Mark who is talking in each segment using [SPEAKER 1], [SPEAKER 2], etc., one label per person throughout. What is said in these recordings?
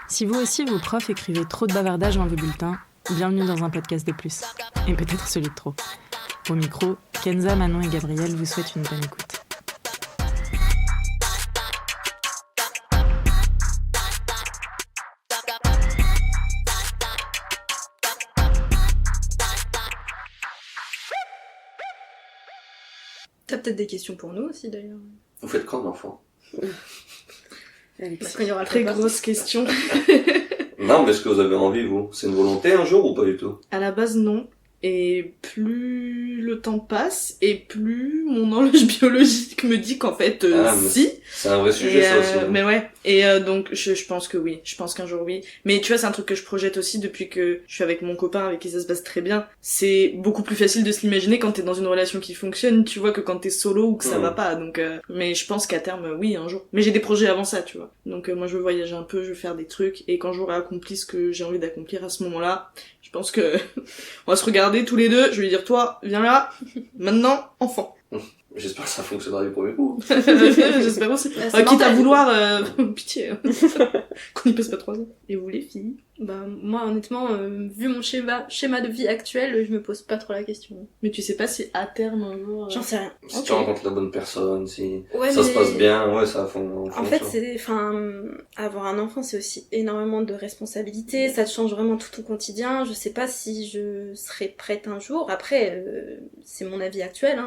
[SPEAKER 1] Si vous aussi, vos profs écrivaient trop de bavardages dans vos bulletins, bienvenue dans un podcast de plus. Et peut-être celui de trop. Au micro, Kenza, Manon et Gabriel vous souhaitent une bonne écoute.
[SPEAKER 2] T'as peut-être des questions pour nous aussi d'ailleurs.
[SPEAKER 3] Vous faites quand d'enfants?
[SPEAKER 2] Parce qu'il y aura
[SPEAKER 4] Très grosse question.
[SPEAKER 3] Non, mais est-ce que vous avez envie, vous? C'est une volonté un jour ou pas du tout?
[SPEAKER 4] À la base, non. Et plus le temps passe, et plus mon horloge biologique me dit qu'en fait, si.
[SPEAKER 3] C'est un vrai sujet, ça aussi.
[SPEAKER 4] Mais ouais. Et donc, je pense que oui. Je pense qu'un jour, oui. Mais tu vois, c'est un truc que je projette aussi depuis que je suis avec mon copain, avec qui ça se passe très bien. C'est beaucoup plus facile de se l'imaginer quand t'es dans une relation qui fonctionne, tu vois, que quand t'es solo ou que ça va pas. Donc, mais je pense qu'à terme, oui, un jour. Mais j'ai des projets avant ça, tu vois. Donc, moi, je veux voyager un peu, je veux faire des trucs. Et quand j'aurai accompli ce que j'ai envie d'accomplir à ce moment-là, je pense que on va se regarder tous les deux. Je vais lui dire, toi, viens là. Maintenant, enfant.
[SPEAKER 3] J'espère que ça fonctionnera du premier coup.
[SPEAKER 4] J'espère aussi. Quitte à vouloir, pitié, qu'on y passe pas 3 ans. Et vous les filles?
[SPEAKER 2] Bah moi honnêtement, vu mon schéma de vie actuel, je me pose pas trop la question.
[SPEAKER 4] Mais tu sais pas si à terme un jour...
[SPEAKER 2] J'en sais rien.
[SPEAKER 3] Si tu rencontres la bonne personne, si
[SPEAKER 2] ouais,
[SPEAKER 3] ça se passe bien, ouais, ça fond.
[SPEAKER 2] En fait, avoir un enfant, c'est aussi énormément de responsabilités, ça te change vraiment tout ton quotidien. Je sais pas si je serai prête un jour. Après, c'est mon avis actuel,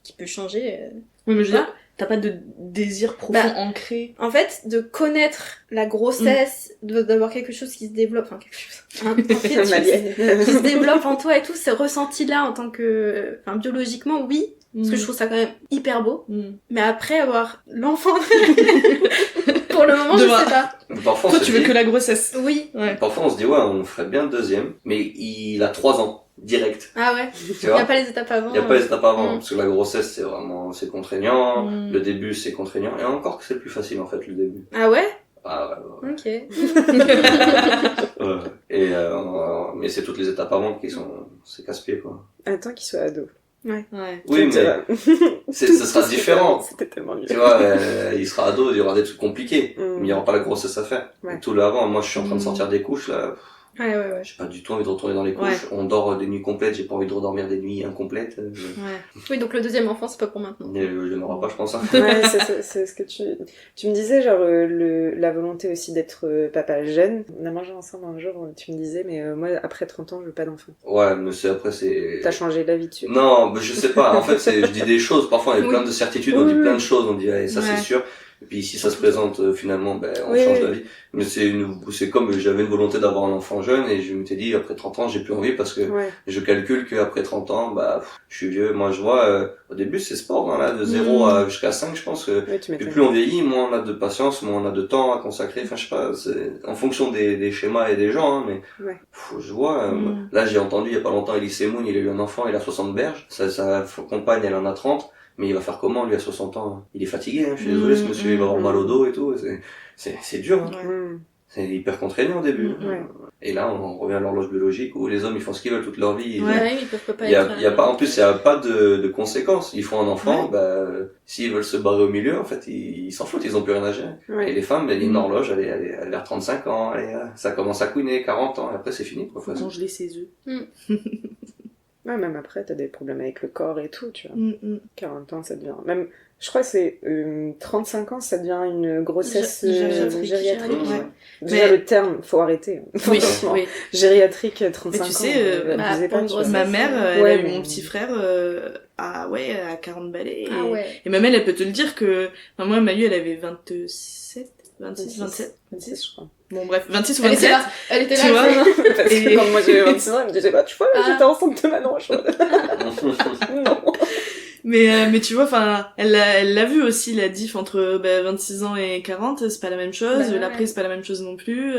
[SPEAKER 2] qui peut changer.
[SPEAKER 4] Oui, mais je veux dire, t'as pas de désir profond ancré.
[SPEAKER 2] En fait, de connaître la grossesse, d'avoir quelque chose qui se développe, qui se développe en toi et tout, ce ressenti-là en tant que, biologiquement, oui. Parce que je trouve ça quand même hyper beau. Mais après avoir l'enfant, pour le moment, je sais pas.
[SPEAKER 3] Parfois,
[SPEAKER 4] toi, tu veux que la grossesse.
[SPEAKER 2] Oui.
[SPEAKER 4] Ouais.
[SPEAKER 3] Parfois, on se dit, ouais, on ferait bien le deuxième, mais il a 3 ans. Direct.
[SPEAKER 2] Ah ouais.
[SPEAKER 3] Tu vois,
[SPEAKER 2] y a pas les étapes avant.
[SPEAKER 3] Il y a pas les étapes avant, parce que la grossesse c'est contraignant, le début c'est contraignant, et encore que c'est plus facile en fait le début.
[SPEAKER 2] Ah ouais?
[SPEAKER 3] Ah ouais.
[SPEAKER 2] Ok.
[SPEAKER 3] Ouais. Et mais c'est toutes les étapes avant qui c'est casse-pied quoi.
[SPEAKER 5] Attends qu'il soit ado.
[SPEAKER 2] Ouais.
[SPEAKER 3] Oui, mais ça sera différent.
[SPEAKER 5] C'était tellement mieux.
[SPEAKER 3] Tu vois, il sera ado, il y aura des trucs compliqués, mais il n'y aura pas la grossesse à faire.
[SPEAKER 5] Ouais.
[SPEAKER 3] Tout l'avant, moi je suis en train de sortir des couches là.
[SPEAKER 2] Ouais.
[SPEAKER 3] J'ai pas du tout envie de retourner dans les couches. On dort des nuits complètes, j'ai pas envie de redormir des nuits incomplètes.
[SPEAKER 2] Oui, donc le deuxième enfant, c'est pas pour maintenant.
[SPEAKER 3] Il n'y en aura pas, je pense.
[SPEAKER 5] Ouais, c'est ce que tu me disais, genre, la volonté aussi d'être papa jeune. On a mangé ensemble un jour, tu me disais, mais moi, après 30 ans, je veux pas d'enfant.
[SPEAKER 3] Ouais, mais c'est...
[SPEAKER 5] T'as changé d'avis dessus.
[SPEAKER 3] Non, mais je sais pas. En fait, je dis des choses. Parfois, il y a plein de certitudes, on dit plein de choses, on dit, ça c'est sûr. Et puis si ça se présente finalement, on change d'avis. Mais c'est comme j'avais une volonté d'avoir un enfant jeune et je m'étais dit après 30 ans j'ai plus envie parce que je calcule qu'après 30 ans je suis vieux. Moi je vois au début c'est sport là de 0 jusqu'à 5 je pense que plus on vieillit, moins on a de patience, moins on a de temps à consacrer. Enfin je sais pas, c'est en fonction des schémas et des gens mais je vois là j'ai entendu il y a pas longtemps Elie Semoun, il a eu un enfant, il a 60 berges, sa compagne elle en a 30. Mais il va faire comment, lui, à 60 ans? Il est fatigué, je suis désolé, ce monsieur, il va avoir mal au dos et tout. C'est dur, C'est hyper contraignant au début. Et là, on revient à l'horloge biologique où les hommes, ils font ce qu'ils veulent toute leur vie.
[SPEAKER 2] Ils peuvent pas
[SPEAKER 3] il y a pas, en plus, il y a pas de conséquences. Ils font un enfant, s'ils veulent se barrer au milieu, en fait, ils s'en foutent, ils ont plus rien à gérer. Et les femmes, il y a une horloge, elle est vers 35 ans, ça commence à couiner, 40 ans, et après, c'est fini, quoi.
[SPEAKER 4] Faut congeler ses œufs.
[SPEAKER 5] Ouais, même après, t'as des problèmes avec le corps et tout, tu vois. 40 ans, ça devient... Même, je crois que c'est 35 ans, ça devient une grossesse gériatrique. Déjà, le terme, faut arrêter.
[SPEAKER 4] Oui.
[SPEAKER 5] Gériatrique, 35 ans.
[SPEAKER 4] Mais tu sais, ma mère, elle a eu mon petit frère à 40 balais. Et ma mère, elle peut te le dire que... moi, Mayu, elle avait 26, je crois. Bon bref, 26 ou 27.
[SPEAKER 2] Elle était là.
[SPEAKER 4] Tu vois.
[SPEAKER 5] Parce que quand moi j'avais 26 ans, elle me disait tu vois, j'étais enceinte de Manon. Non.
[SPEAKER 4] Mais tu vois, elle l'a vu aussi la diff entre 26 ans et 40, c'est pas la même chose, l'après c'est pas la même chose non plus,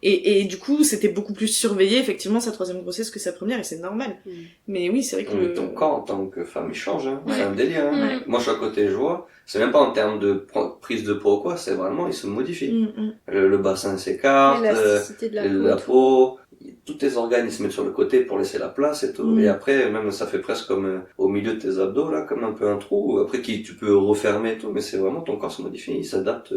[SPEAKER 4] et du coup c'était beaucoup plus surveillé effectivement sa troisième grossesse que sa première et c'est normal. Mais oui, c'est vrai que
[SPEAKER 3] ton corps en tant que femme il change, c'est un délire. Moi je suis à côté, je vois, c'est même pas en termes de prise de poids ou quoi, c'est vraiment il se modifie. Le bassin s'écarte, la peau, tous tes organes ils se mettent sur le côté pour laisser la place et tout. Et après même ça fait presque comme au milieu de tes abdos là, comme un peu un trou. Après tu peux refermer et tout, mais c'est vraiment ton corps se modifie, il s'adapte.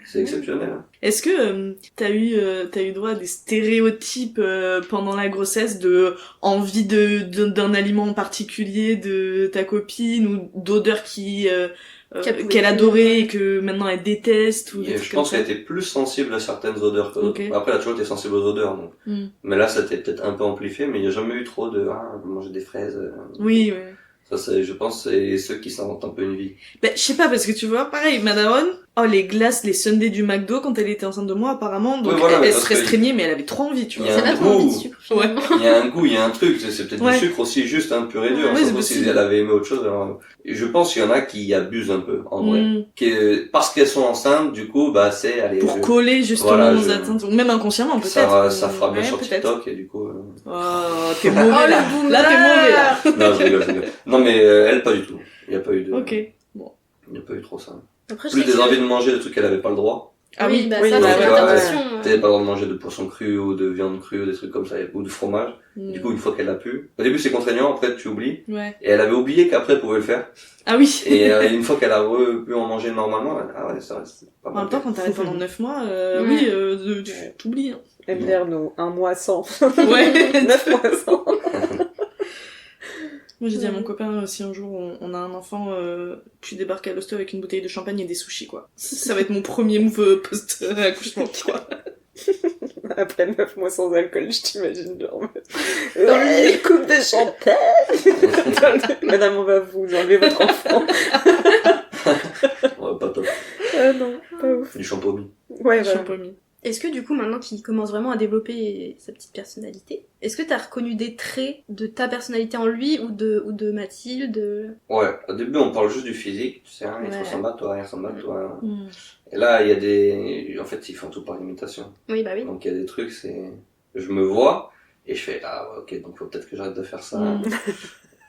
[SPEAKER 3] C'est exceptionnel. Hein.
[SPEAKER 4] Est-ce que t'as eu droit à des stéréotypes pendant la grossesse de envie d'un aliment en particulier de ta copine ou d'odeurs qu'elle adorait et que maintenant elle déteste ou
[SPEAKER 3] je pense qu'elle était plus sensible à certaines odeurs que d'autres. Après, elle a toujours été sensible aux odeurs, donc. Mais là, ça a été peut-être un peu amplifié, mais il n'y a jamais eu trop de manger des fraises.
[SPEAKER 4] Oui.
[SPEAKER 3] Ça, je pense, c'est ceux qui s'inventent un peu une vie.
[SPEAKER 4] Ben, je sais pas, parce que tu vois, pareil, ma daronne, les glaces, les sundaes du McDo, quand elle était enceinte de moi, apparemment, donc elle se restreignait, mais elle avait trop envie, tu vois.
[SPEAKER 2] Ça n'a trop envie de sucre.
[SPEAKER 3] Ouais. Il y a un goût, il y a un truc, c'est peut-être du sucre aussi, juste un pur et dur. Sauf si elle avait aimé autre chose. Alors, je pense qu'il y en a qui abusent un peu, en vrai. Parce qu'elles sont enceintes, du coup, c'est, allez.
[SPEAKER 4] Pour coller, justement, aux atteintes, ou même inconsciemment, peut-être.
[SPEAKER 3] Ça fera bien sur TikTok, et du coup,
[SPEAKER 4] Oh, t'es mauvais, là. Là, t'es mauvais, là.
[SPEAKER 3] Non, je rigole. Non, mais, elle, pas du tout. Il y a pas eu de.
[SPEAKER 4] Ok. Bon.
[SPEAKER 3] Il n'y a pas eu trop ça.
[SPEAKER 2] Après,
[SPEAKER 3] plus des envies de manger des trucs qu'elle avait pas le droit.
[SPEAKER 2] Ah oui, ça, c'est l'interdiction.
[SPEAKER 3] T'avais pas le droit de manger de poisson cru ou de viande crue ou des trucs comme ça, ou de fromage. Du coup, une fois qu'elle l'a pu. Au début, c'est contraignant, après, tu oublies.
[SPEAKER 4] Ouais.
[SPEAKER 3] Et elle avait oublié qu'après, elle pouvait le faire.
[SPEAKER 4] Ah oui.
[SPEAKER 3] Et une fois qu'elle a pu en manger normalement, ça reste pas mal.
[SPEAKER 4] En même temps, quand t'arrêtes pendant 9 mois, tu t'oublies. Hein.
[SPEAKER 5] MDR, nous, 1 mois sans.
[SPEAKER 4] Ouais.
[SPEAKER 5] 9 mois sans.
[SPEAKER 4] Moi, j'ai dit à mon copain, si un jour on a un enfant, tu débarques à l'hosto avec une bouteille de champagne et des sushis, quoi. Ça va être mon premier move post-accouchement, quoi.
[SPEAKER 5] Après 9 mois sans alcool, je t'imagine genre... Dans les coupes de champagne. Madame, on va vous enlever votre enfant.
[SPEAKER 3] Ouais, pas top.
[SPEAKER 5] Non, pas ouf.
[SPEAKER 3] Du champomis.
[SPEAKER 5] Ouais, voilà.
[SPEAKER 4] Champomis.
[SPEAKER 2] Est-ce que du coup, maintenant qu'il commence vraiment à développer sa petite personnalité, est-ce que t'as reconnu des traits de ta personnalité en lui ou de Mathilde?
[SPEAKER 3] Ouais, au début on parle juste du physique, tu sais, il ressemble à toi, il ressemble à toi. Et là, il y a des... En fait, ils font tout par imitation.
[SPEAKER 2] Oui, bah oui.
[SPEAKER 3] Donc il y a des trucs, je me vois et je fais, ok, donc faut peut-être que j'arrête de faire ça.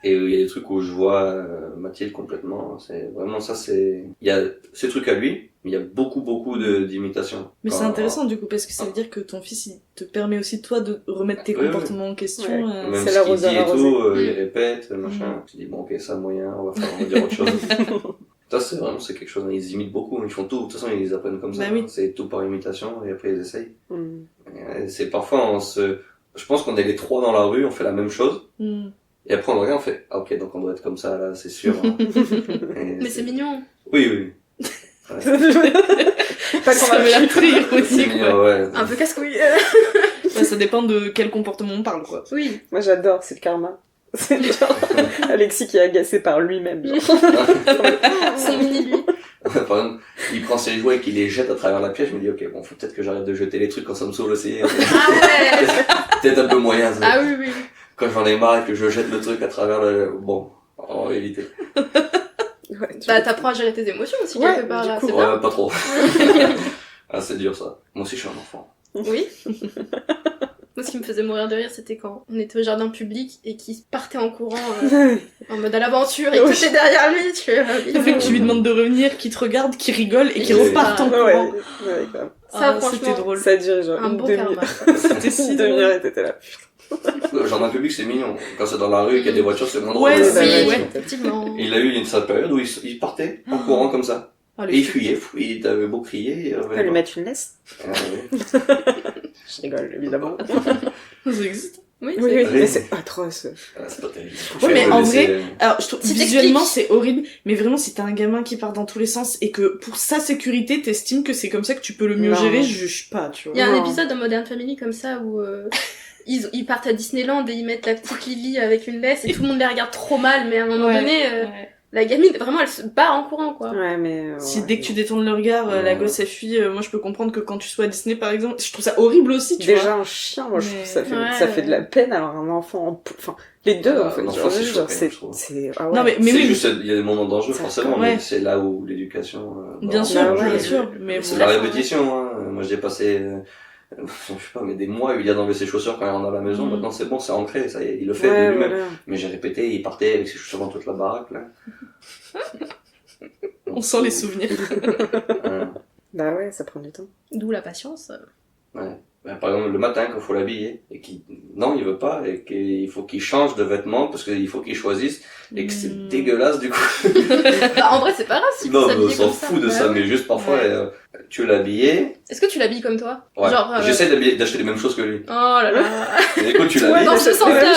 [SPEAKER 3] Et il y a des trucs où je vois Mathilde complètement, c'est vraiment ça, il y a ces trucs à lui, mais il y a beaucoup d'imitations.
[SPEAKER 4] Mais c'est intéressant du coup, parce que ça veut dire que ton fils, il te permet aussi toi de remettre tes comportements en question.
[SPEAKER 3] Ouais. Même ce qu'il dit et tout, il répète, machin. Tu dis, bon ok, ça moyen, on va dire autre chose. Ça c'est quelque chose, ils imitent beaucoup, ils font tout, de toute façon ils apprennent comme ça.
[SPEAKER 4] Bah oui.
[SPEAKER 3] C'est tout par imitation, et après ils essayent. C'est parfois, je pense qu'on est les trois dans la rue, on fait la même chose. Et après on le regarde, on fait ok, donc on doit être comme ça là, c'est sûr.
[SPEAKER 2] Mais c'est mignon.
[SPEAKER 3] Oui.
[SPEAKER 5] Pas qu'on
[SPEAKER 4] ça veut la rire aussi, quoi.
[SPEAKER 3] Ouais.
[SPEAKER 2] Un peu casse-couille.
[SPEAKER 4] Ça dépend de quel comportement on parle, quoi.
[SPEAKER 2] Oui.
[SPEAKER 5] Moi j'adore, c'est le karma. C'est genre Alexis qui est agacé par lui-même. Genre.
[SPEAKER 2] C'est mini lui.
[SPEAKER 3] Par exemple, il prend ses jouets et qu'il les jette à travers la pièce, je me dis ok, bon, faut peut-être que j'arrête de jeter les trucs quand ça me saoule aussi.
[SPEAKER 2] Ah ouais.
[SPEAKER 3] Peut-être un peu moyen ça.
[SPEAKER 2] Ah oui.
[SPEAKER 3] Quand j'en ai marre et que je jette le truc à travers bon, on va éviter.
[SPEAKER 5] Ouais,
[SPEAKER 2] t'apprends à gérer tes émotions aussi quelque part là, c'est bien.
[SPEAKER 3] Ouais, pas trop. C'est dur ça. Moi aussi je suis un enfant.
[SPEAKER 2] Oui. Moi, ce qui me faisait mourir de rire, c'était quand on était au jardin public et qu'il partait en courant en mode à l'aventure et que t'étais derrière lui.
[SPEAKER 4] Le fait que tu lui demandes de revenir, qu'il te regarde, qu'il rigole et qu'il reparte en courant.
[SPEAKER 5] Ouais, quand même.
[SPEAKER 2] Ça, franchement,
[SPEAKER 4] c'était drôle.
[SPEAKER 5] Ça a duré genre
[SPEAKER 2] un
[SPEAKER 5] une
[SPEAKER 2] bon
[SPEAKER 5] demi-heure.
[SPEAKER 2] karma.
[SPEAKER 4] C'était si
[SPEAKER 5] Une demi-heure et t'étais là.
[SPEAKER 3] Le jardin public c'est mignon. Quand c'est dans la rue et qu'il y a des voitures, c'est moins drôle.
[SPEAKER 4] Ouais,
[SPEAKER 2] effectivement.
[SPEAKER 3] Et il a eu une certaine période où il partait en courant comme ça. Et il fuyait, il avait beau crier. Il
[SPEAKER 5] revenait. Lui mettre une laisse. Je rigole, évidemment.
[SPEAKER 4] Ça existe.
[SPEAKER 2] Oui,
[SPEAKER 5] mais c'est atroce.
[SPEAKER 3] C'est pas terrible.
[SPEAKER 4] Ouais, mais en vrai, alors je trouve visuellement c'est horrible, mais vraiment si t'as un gamin qui part dans tous les sens et que pour sa sécurité t'estimes que c'est comme ça que tu peux le mieux gérer, je juge pas, tu vois.
[SPEAKER 2] Il y a un épisode dans Modern Family comme ça où ils partent à Disneyland et ils mettent la petite Lily avec une laisse et tout le monde les regarde trop mal, mais à un moment donné, la gamine, vraiment, elle se barre en courant, quoi.
[SPEAKER 5] Ouais, mais...
[SPEAKER 4] Si dès que tu détournes le regard, la gosse, elle fuit, moi je peux comprendre que quand tu sois à Disney, par exemple, je trouve ça horrible aussi, tu vois.
[SPEAKER 5] Déjà, un chien, moi je trouve ça fait de la peine, alors un enfant... Enfin, les deux, en fait.
[SPEAKER 3] C'est
[SPEAKER 5] ah ouais.
[SPEAKER 4] Non, mais
[SPEAKER 3] c'est
[SPEAKER 4] oui.
[SPEAKER 3] juste, il y a des moments d'enjeu, forcément, mais c'est là où l'éducation...
[SPEAKER 4] bien sûr. Mais
[SPEAKER 3] c'est la répétition, hein. Moi, j'ai passé... je sais pas, mais des mois, il a d'enlever ses chaussures quand il rentre dans la maison. Maintenant, c'est bon, c'est ancré, ça y est, il le fait de lui-même. Voilà. Mais j'ai répété, il partait avec ses chaussures dans toute la baraque, là.
[SPEAKER 4] On sent les souvenirs.
[SPEAKER 5] Bah ouais, ça prend du temps.
[SPEAKER 2] D'où la patience.
[SPEAKER 3] Ouais. Par exemple, le matin, quand il faut l'habiller, et non, il veut pas, et qu'il faut qu'il change de vêtements, parce qu'il faut qu'il choisisse, et que c'est dégueulasse, du coup.
[SPEAKER 2] Bah, en vrai, c'est pas grave si
[SPEAKER 3] non,
[SPEAKER 2] on
[SPEAKER 3] s'en fout de ça, mais juste parfois, tu l'habillais.
[SPEAKER 2] Est-ce que tu l'habilles comme toi?
[SPEAKER 3] Ouais.
[SPEAKER 2] Genre,
[SPEAKER 3] j'essaie d'acheter les mêmes choses que lui.
[SPEAKER 2] Oh là là.
[SPEAKER 3] Et du coup, tu l'habilles.
[SPEAKER 2] Dans ce sens-là,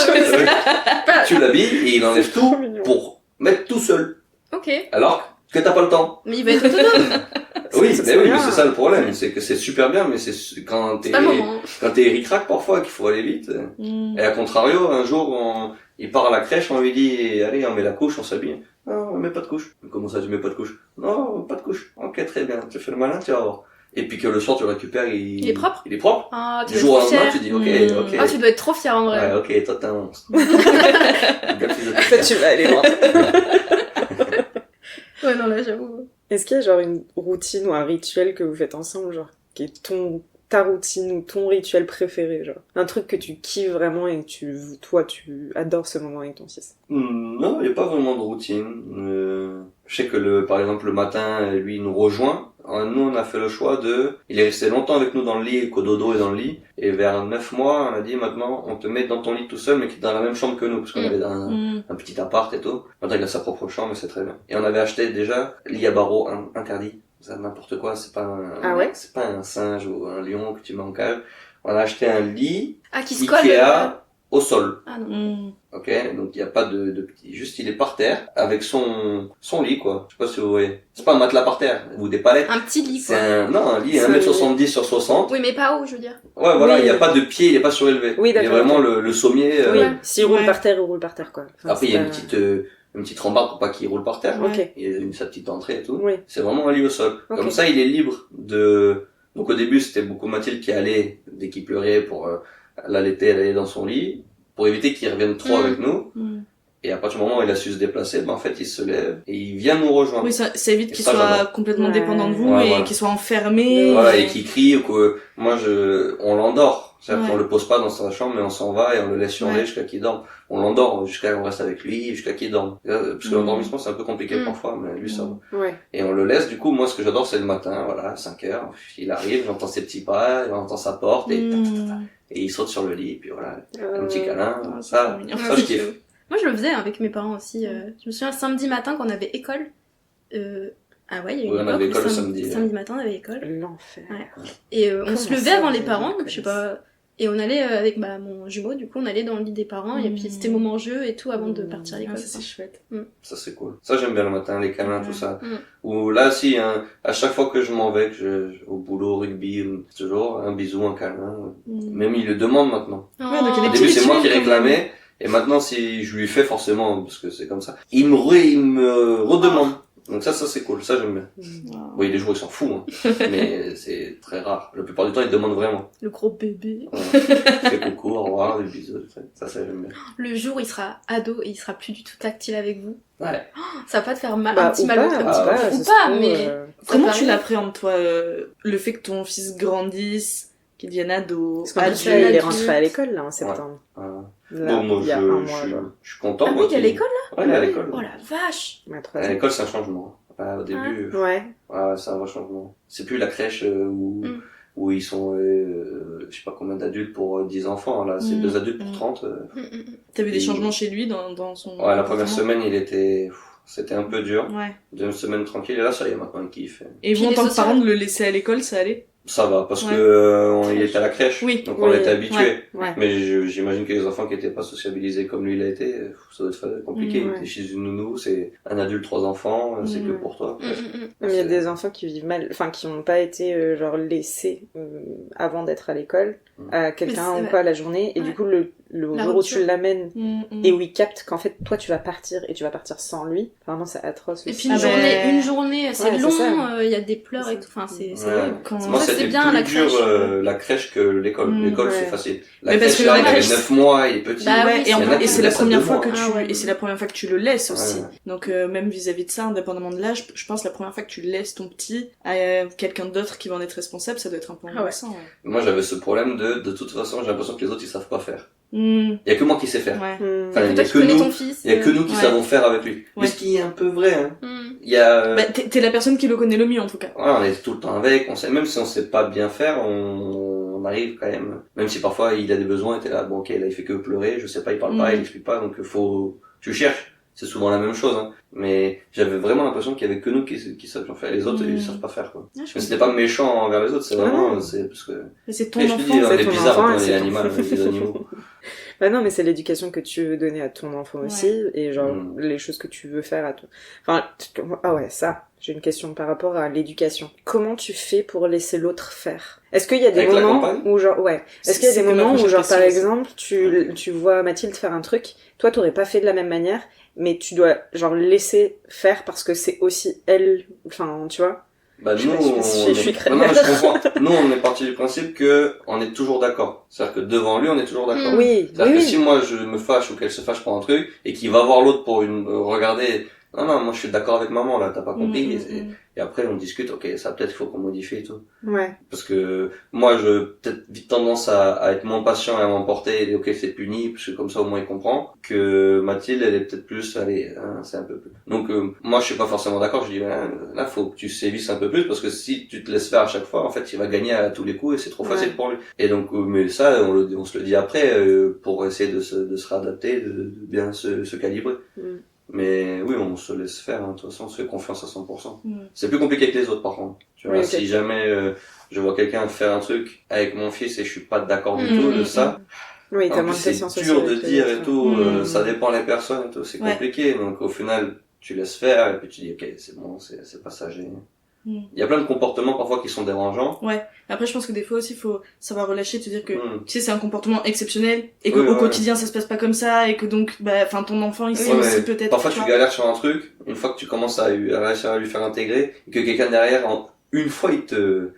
[SPEAKER 3] Tu l'habilles et il enlève tout pour mettre tout seul.
[SPEAKER 2] Ok.
[SPEAKER 3] Alors que t'as pas le temps.
[SPEAKER 2] Mais il va être autonome.
[SPEAKER 3] Oui, mais c'est ça le problème, c'est que c'est super bien, mais c'est quand t'es ric-rac parfois qu'il faut aller vite. Et à contrario, un jour, il part à la crèche, on lui dit, allez, on met la couche, on s'habille. Non, on met pas de couche. Comment ça, tu mets pas de couche? Non, pas de couche. Ok, très bien, tu fais le malin, tu vas voir. Et puis que le soir, tu le récupères, il est propre. Il est propre.
[SPEAKER 2] Ah, tu
[SPEAKER 3] du jour au lendemain, tu dis, ok.
[SPEAKER 2] Ah, tu dois être trop fier en vrai.
[SPEAKER 3] Ouais, ok, toi t'es un monstre.
[SPEAKER 5] Ça, tu vas aller voir.
[SPEAKER 2] Ouais, non, là, j'avoue.
[SPEAKER 5] Est-ce qu'il y a genre une routine ou un rituel que vous faites ensemble, genre, qui est ta routine ou ton rituel préféré, genre? Un truc que tu kiffes vraiment et que toi, tu adores ce moment avec ton fils?
[SPEAKER 3] Non, il n'y a pas vraiment de routine. Je sais que par exemple, le matin, lui, il nous rejoint. Nous, on a fait le choix il est resté longtemps avec nous dans le lit, qu'au dodo et dans le lit. Et vers 9 mois, on a dit, maintenant, on te met dans ton lit tout seul, mais qui est dans la même chambre que nous, parce qu'on avait un petit appart et tout. Maintenant, il a sa propre chambre, et c'est très bien. Et on avait acheté déjà lit à barreaux interdit. C'est n'importe quoi, c'est pas c'est pas un singe ou un lion que tu mets en cage. On a acheté un lit
[SPEAKER 2] qui se colle
[SPEAKER 3] au sol.
[SPEAKER 2] Ah non.
[SPEAKER 3] Ok, donc il y a pas de petit, juste il est par terre avec son lit quoi. Je sais pas si vous voyez. C'est pas un matelas par terre ou des palettes.
[SPEAKER 2] Un petit lit quoi.
[SPEAKER 3] Un lit 1m70 sur 60.
[SPEAKER 2] Oui, mais pas haut, je veux dire.
[SPEAKER 3] Ouais, voilà, il y a pas de pied, il est pas surélevé.
[SPEAKER 5] Oui, d'accord.
[SPEAKER 3] Il y a vraiment le sommier.
[SPEAKER 5] Oui, s'il roule par terre, il roule par terre quoi. Enfin,
[SPEAKER 3] après il y a une petite rambarde pour pas qu'il roule par terre.
[SPEAKER 5] Okay.
[SPEAKER 3] Il y a sa petite entrée et tout.
[SPEAKER 5] Oui.
[SPEAKER 3] C'est vraiment un lit au sol. Okay. Comme ça, il est libre donc au début, c'était beaucoup Mathilde qui allait, dès qu'il pleurait pour l'allaiter, elle allait dans son lit, pour éviter qu'il revienne trop avec nous. Et à partir du moment où il a su se déplacer, en fait, il se lève et il vient nous rejoindre.
[SPEAKER 4] Oui, ça évite qu'il soit complètement dépendant de vous et qu'il soit enfermé.
[SPEAKER 3] Voilà, et qu'il crie ou que, on l'endort. C'est-à-dire qu'on le pose pas dans sa chambre, mais on s'en va et on le laisse surveiller jusqu'à qu'il dorme. On l'endort on reste avec lui jusqu'à qu'il dorme. Parce que l'endormissement, c'est un peu compliqué parfois, mais lui, ça va. Ouais. Et on le laisse, du coup, moi, ce que j'adore, c'est le matin, voilà, à 5h. Il arrive, j'entends ses petits pas, j'entends sa porte et il saute sur le lit, et puis voilà, un petit câlin. Ça, je kiffe.
[SPEAKER 2] Moi, je le faisais avec mes parents aussi. Je me souviens, samedi matin, quand on avait école. Ah ouais, il y a une
[SPEAKER 3] école le
[SPEAKER 2] samedi. Samedi matin, on avait école.
[SPEAKER 5] L'enfer.
[SPEAKER 2] Ouais. Et on se levait avant les parents, je sais pas. Et on allait avec mon jumeau, du coup, on allait dans le lit des parents, et puis c'était moment jeu et tout avant de partir à l'école.
[SPEAKER 4] Ça, c'est chouette.
[SPEAKER 3] Ça, c'est cool. Ça, j'aime bien le matin, les câlins, tout ça. Ou là, à chaque fois que je m'en vais, au boulot, au rugby, toujours un bisou, un câlin. Même il le demande maintenant. Au début, c'est moi qui réclamais. Et maintenant, si je lui fais forcément, parce que c'est comme ça, il me redemande. Donc ça c'est cool, ça j'aime bien. Oui, les jours ils s'en foutent, mais c'est très rare. La plupart du temps ils demandent vraiment.
[SPEAKER 2] Le gros bébé.
[SPEAKER 3] Fait coucou, au revoir, des bisous, ça j'aime bien.
[SPEAKER 2] Le jour où il sera ado et il sera plus du tout tactile avec vous.
[SPEAKER 3] Ouais.
[SPEAKER 2] Ça va pas te faire mal, un petit mal au cœur. Ou pas, mais...
[SPEAKER 4] Comment tu l'appréhendes toi, le fait que ton fils grandisse, qu'il devienne ado?
[SPEAKER 5] Parce qu'il est rentré à l'école là en septembre.
[SPEAKER 3] Là, bon, moi, je suis content.
[SPEAKER 2] Ah oui, il est à l'école là?
[SPEAKER 3] Ouais, il est à l'école.
[SPEAKER 2] Oh la vache!
[SPEAKER 3] À l'école, c'est un changement. Au début, c'est un vrai changement. C'est plus la crèche où ils sont, je sais pas combien d'adultes pour 10 enfants. Là, c'est 2 adultes pour 30.
[SPEAKER 4] T'as vu des changements chez lui dans son...
[SPEAKER 3] Ouais, la première semaine, c'était un peu dur. Ouais. 2 semaines tranquille, et là, ça y est, maintenant, il kiffe.
[SPEAKER 4] Et vous, en tant que parent, de le laisser à l'école, ça allait?
[SPEAKER 3] Ça va, parce que il était à la crèche, donc on était habitués.
[SPEAKER 5] Ouais.
[SPEAKER 3] Mais j'imagine que les enfants qui étaient pas sociabilisés comme lui l'a été, ça doit être compliqué. Il était chez une nounou, c'est un adulte, 3 enfants, c'est que pour toi.
[SPEAKER 5] Il y a des enfants qui vivent mal, enfin qui n'ont pas été genre laissés avant d'être à l'école à quelqu'un ou pas la journée, et du coup le jour où tu l'amènes et où il capte qu'en fait toi tu vas partir et tu vas partir sans lui, vraiment c'est atroce aussi.
[SPEAKER 2] Et puis une journée c'est long, il y a des pleurs et tout, enfin c'est
[SPEAKER 3] moi c'était
[SPEAKER 2] bien
[SPEAKER 3] plus dur la crèche que l'école. L'école c'est facile. La
[SPEAKER 4] mais
[SPEAKER 3] crèche,
[SPEAKER 4] parce que
[SPEAKER 3] il avait 9 mois, il est petit.
[SPEAKER 4] Et c'est la première fois que tu le laisses aussi. Donc même vis-à-vis de ça, indépendamment de l'âge, je pense la première fois que tu laisses ton petit à quelqu'un d'autre qui va en être responsable, ça doit être un peu angoissant.
[SPEAKER 3] Moi j'avais ce problème de toute façon, j'ai l'impression que les autres ils savent pas faire. Il y a que moi qui sais faire. Enfin, il y a que nous qui savons faire avec lui. Mais ce qui est un peu vrai, hein. Il y a
[SPEAKER 4] t'es la personne qui le connaît le mieux en tout cas.
[SPEAKER 3] Ouais, on est tout le temps avec, on sait, même si on sait pas bien faire, on arrive quand même si parfois il a des besoins, et t'es là, bon ok, là il fait que pleurer, je sais pas, il parle pas, il explique pas, donc tu cherches. c'est souvent la même chose, hein. Mais j'avais vraiment l'impression qu'il y avait que nous qui savions faire. Les autres, ils savent pas faire, quoi. Mais c'était pas méchant envers les autres, c'est vraiment, c'est parce que...
[SPEAKER 4] Mais c'est ton
[SPEAKER 3] Et je
[SPEAKER 4] enfant.
[SPEAKER 3] te dis, on
[SPEAKER 5] c'est
[SPEAKER 3] est
[SPEAKER 5] ton
[SPEAKER 3] bizarre,
[SPEAKER 5] enfant,
[SPEAKER 3] on
[SPEAKER 5] c'est
[SPEAKER 3] est
[SPEAKER 5] ton
[SPEAKER 3] les animaux.
[SPEAKER 5] Bah non, mais c'est l'éducation que tu veux donner à ton enfant aussi, et genre, les choses que tu veux faire à toi. Enfin, ah ouais, ça, j'ai une question par rapport à l'éducation. Comment tu fais pour laisser l'autre faire? Est-ce qu'il y a des
[SPEAKER 3] Avec
[SPEAKER 5] moments où genre, ouais, est-ce qu'il y a des moments où genre, par exemple, tu vois Mathilde faire un truc, toi t'aurais pas fait de la même manière, mais tu dois, genre, laisser faire parce que c'est aussi elle, enfin, tu vois?
[SPEAKER 3] Bah,
[SPEAKER 5] Je suis
[SPEAKER 3] non, non, je comprends. Nous, on est parti du principe que on est toujours d'accord. C'est-à-dire que devant lui, on est toujours d'accord.
[SPEAKER 5] Oui.
[SPEAKER 3] C'est-à-dire que si moi, je me fâche ou qu'elle se fâche pour un truc, et qu'il va voir l'autre pour regarder, non, moi, je suis d'accord avec maman, là, t'as pas compris. Et après, on discute, ok, ça peut-être qu'il faut qu'on modifie et tout.
[SPEAKER 5] Ouais.
[SPEAKER 3] Parce que moi, je peut-être vite tendance à être moins patient et à m'emporter, et ok, c'est puni, parce que comme ça, au moins, il comprend. Que Mathilde, elle est peut-être plus, allez, hein, c'est un peu plus. Donc, moi, je suis pas forcément d'accord, je dis, là, faut que tu sévisses un peu plus, parce que si tu te laisses faire à chaque fois, en fait, il va gagner à tous les coups, et c'est trop facile pour lui. Et donc, mais ça, on se le dit après, pour essayer de se réadapter, de bien se calibrer. Mais oui, on se laisse faire, hein. De toute façon, on se fait confiance à 100%. C'est plus compliqué que les autres, par contre. Tu vois, si jamais je vois quelqu'un faire un truc avec mon fils et je suis pas d'accord du tout de ça,
[SPEAKER 5] oui, t'as moins de
[SPEAKER 3] c'est
[SPEAKER 5] patience aussi
[SPEAKER 3] dur de
[SPEAKER 5] avec les
[SPEAKER 3] dire
[SPEAKER 5] autres.
[SPEAKER 3] et tout, ça dépend les personnes et tout, c'est compliqué. Donc au final, tu laisses faire et puis tu dis ok, c'est bon, c'est passager. Il y a plein de comportements parfois qui sont dérangeants.
[SPEAKER 4] Ouais. Après, je pense que des fois aussi, il faut savoir relâcher, te dire que, tu sais, c'est un comportement exceptionnel, et qu'au quotidien, ça se passe pas comme ça, et que donc, enfin, ton enfant, il sait aussi peut-être.
[SPEAKER 3] Parfois, tu galères sur un truc, une fois que tu commences à réussir à lui faire intégrer, et que quelqu'un derrière, une fois, il te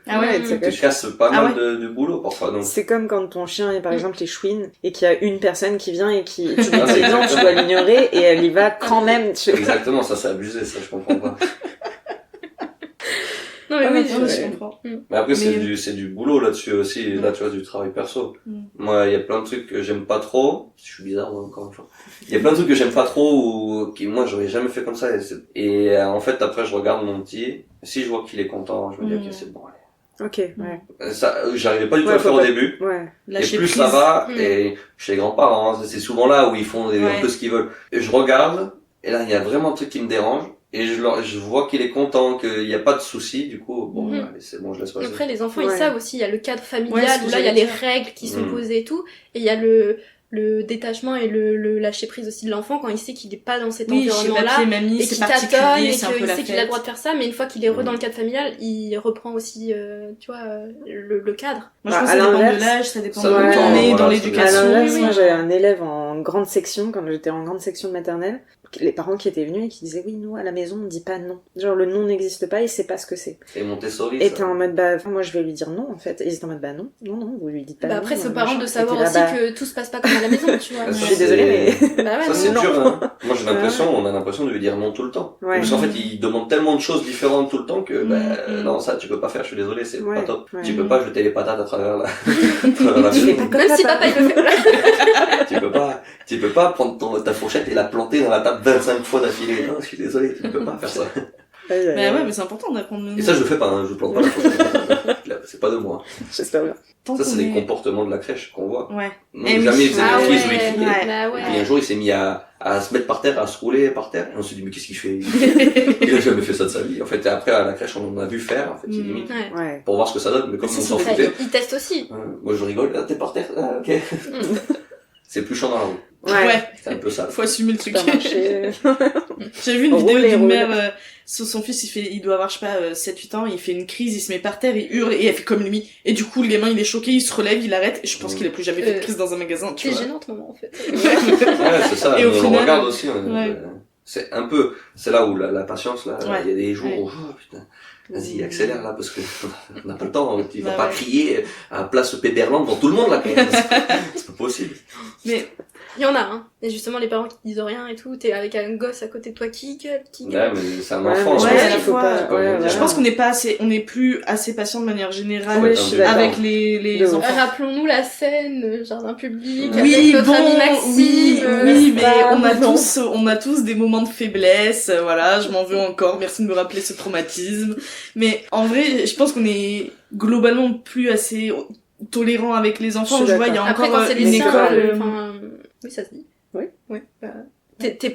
[SPEAKER 3] casse pas mal de boulot, parfois, donc.
[SPEAKER 5] C'est comme quand ton chien, par exemple, est chouine, et qu'il y a une personne qui vient et qui, tu lui dis non, tu dois l'ignorer, et elle y va quand même.
[SPEAKER 3] Exactement, ça, c'est abusé, ça, je comprends pas.
[SPEAKER 2] Non mais je
[SPEAKER 3] comprends. Mais après c'est du boulot là-dessus aussi, là tu vois, du travail perso. Moi il y a plein de trucs que j'aime pas trop, je suis bizarre encore une fois. Il y a plein de trucs que j'aime pas trop ou qui moi j'aurais jamais fait comme ça et en fait après je regarde mon petit, si je vois qu'il est content, je me dis ok c'est bon allez.
[SPEAKER 5] Ok, ouais.
[SPEAKER 3] Ça j'arrivais pas du tout à le faire au début.
[SPEAKER 5] Ouais.
[SPEAKER 3] Et plus ça va et chez les grands-parents, hein, c'est souvent là où ils font un peu ce qu'ils veulent. Et je regarde et là il y a vraiment un truc qui me dérange. Et je vois qu'il est content, qu'il n'y a pas de soucis, du coup, bon, allez, c'est bon, je laisse passer.
[SPEAKER 2] Après, les enfants, ils savent aussi, il y a le cadre familial, où là, il y a les règles qui sont posées et tout, et il y a le détachement et le lâcher prise aussi de l'enfant quand il sait qu'il est pas dans cet environnement-là, et qu'il tâtonne, et qu'il sait qu'il a le droit de faire ça, mais une fois qu'il est dans le cadre familial, il reprend aussi, tu vois, le cadre.
[SPEAKER 4] Moi, je pense que ça dépend de l'âge, ça dépend de où on est dans l'éducation.
[SPEAKER 5] À l'inverse, moi, j'avais un élève en grande section, quand j'étais en grande section de maternelle, les parents qui étaient venus et qui disaient oui, nous à la maison on dit pas non, genre le non n'existe pas, il sait pas ce que c'est.
[SPEAKER 3] Et Montessori,
[SPEAKER 5] et t'es en mode bah moi je vais lui dire non en fait, et ils étaient en mode bah non vous lui dites pas non.
[SPEAKER 2] Après c'est aux parents de savoir aussi que tout se passe pas comme à la maison, tu vois.
[SPEAKER 5] Je suis désolée mais
[SPEAKER 3] ça c'est dur, hein. Moi j'ai l'impression, on a l'impression de lui dire non tout le temps, parce qu'en fait il demande tellement de choses différentes tout le temps que non ça tu peux pas faire, je suis désolé, c'est pas top. Tu peux pas jeter les patates à travers la
[SPEAKER 2] même si papa il le fait.
[SPEAKER 3] Tu peux pas prendre ta fourchette et la planter dans la table 25 fois d'affilée. Non, je suis désolé, tu peux pas faire ça.
[SPEAKER 4] Mais ouais, mais c'est important d'apprendre le nom.
[SPEAKER 3] Et ça, je le fais pas, hein, je plante pas la fourchette. C'est pas de moi.
[SPEAKER 5] J'espère bien.
[SPEAKER 3] Ça, c'est des comportements de la crèche qu'on voit.
[SPEAKER 4] Ouais.
[SPEAKER 3] Non, jamais il faisait des crises ou il criait.
[SPEAKER 2] Ouais.
[SPEAKER 3] Et puis un jour, il s'est mis à se mettre par terre, à se rouler par terre. Et on s'est dit, mais qu'est-ce qu'il fait? Il a jamais fait ça de sa vie. En fait, et après, à la crèche, on en a vu faire, en fait, il limite. Pour voir ce que ça donne, mais comme on s'en foutait.
[SPEAKER 2] Il teste aussi.
[SPEAKER 3] Moi, je rigole, là, t'es par terre, ok. C'est plus chiant dans la roue.
[SPEAKER 5] Ouais.
[SPEAKER 3] C'est un peu ça.
[SPEAKER 4] Faut assumer le truc.
[SPEAKER 5] J'ai
[SPEAKER 4] vu une vidéo d'une mère, son fils, il doit avoir, je sais pas, 7-8 ans, il fait une crise, il se met par terre, il hurle, et elle fait comme lui. Et du coup, le gamin, il est choqué, il se relève, il arrête, et je pense qu'il a plus jamais fait de crise dans un magasin, tu vois.
[SPEAKER 2] C'est gênante, maman, en fait.
[SPEAKER 3] Ouais, c'est ça.
[SPEAKER 4] Et au
[SPEAKER 3] final, on regarde aussi,
[SPEAKER 4] ouais.
[SPEAKER 3] C'est un peu, c'est là où la patience, là, il y a des jours où, oh, putain. Vas-y, accélère là, parce que on n'a pas le temps, tu vas pas crier à place Péberland devant tout le monde là, quand même. C'est pas possible.
[SPEAKER 2] Mais il y en a, hein. Et justement, les parents qui disent rien et tout, t'es avec un gosse à côté de toi qui gueule.
[SPEAKER 3] Ouais, mais c'est un enfant,
[SPEAKER 4] je pense qu'on n'est pas assez, on n'est plus assez patient de manière générale avec les enfants.
[SPEAKER 2] Rappelons-nous la scène, jardin public,
[SPEAKER 4] oui,
[SPEAKER 2] avec notre ami Maxime.
[SPEAKER 4] Oui, mais on a tous des moments de faiblesse, voilà, je m'en veux encore, merci de me rappeler ce traumatisme. Mais en vrai, je pense qu'on est globalement plus assez tolérant avec les enfants. Je vois, il y a encore une école.
[SPEAKER 2] Oui, ça se dit.
[SPEAKER 5] Oui.
[SPEAKER 2] Ouais. T'es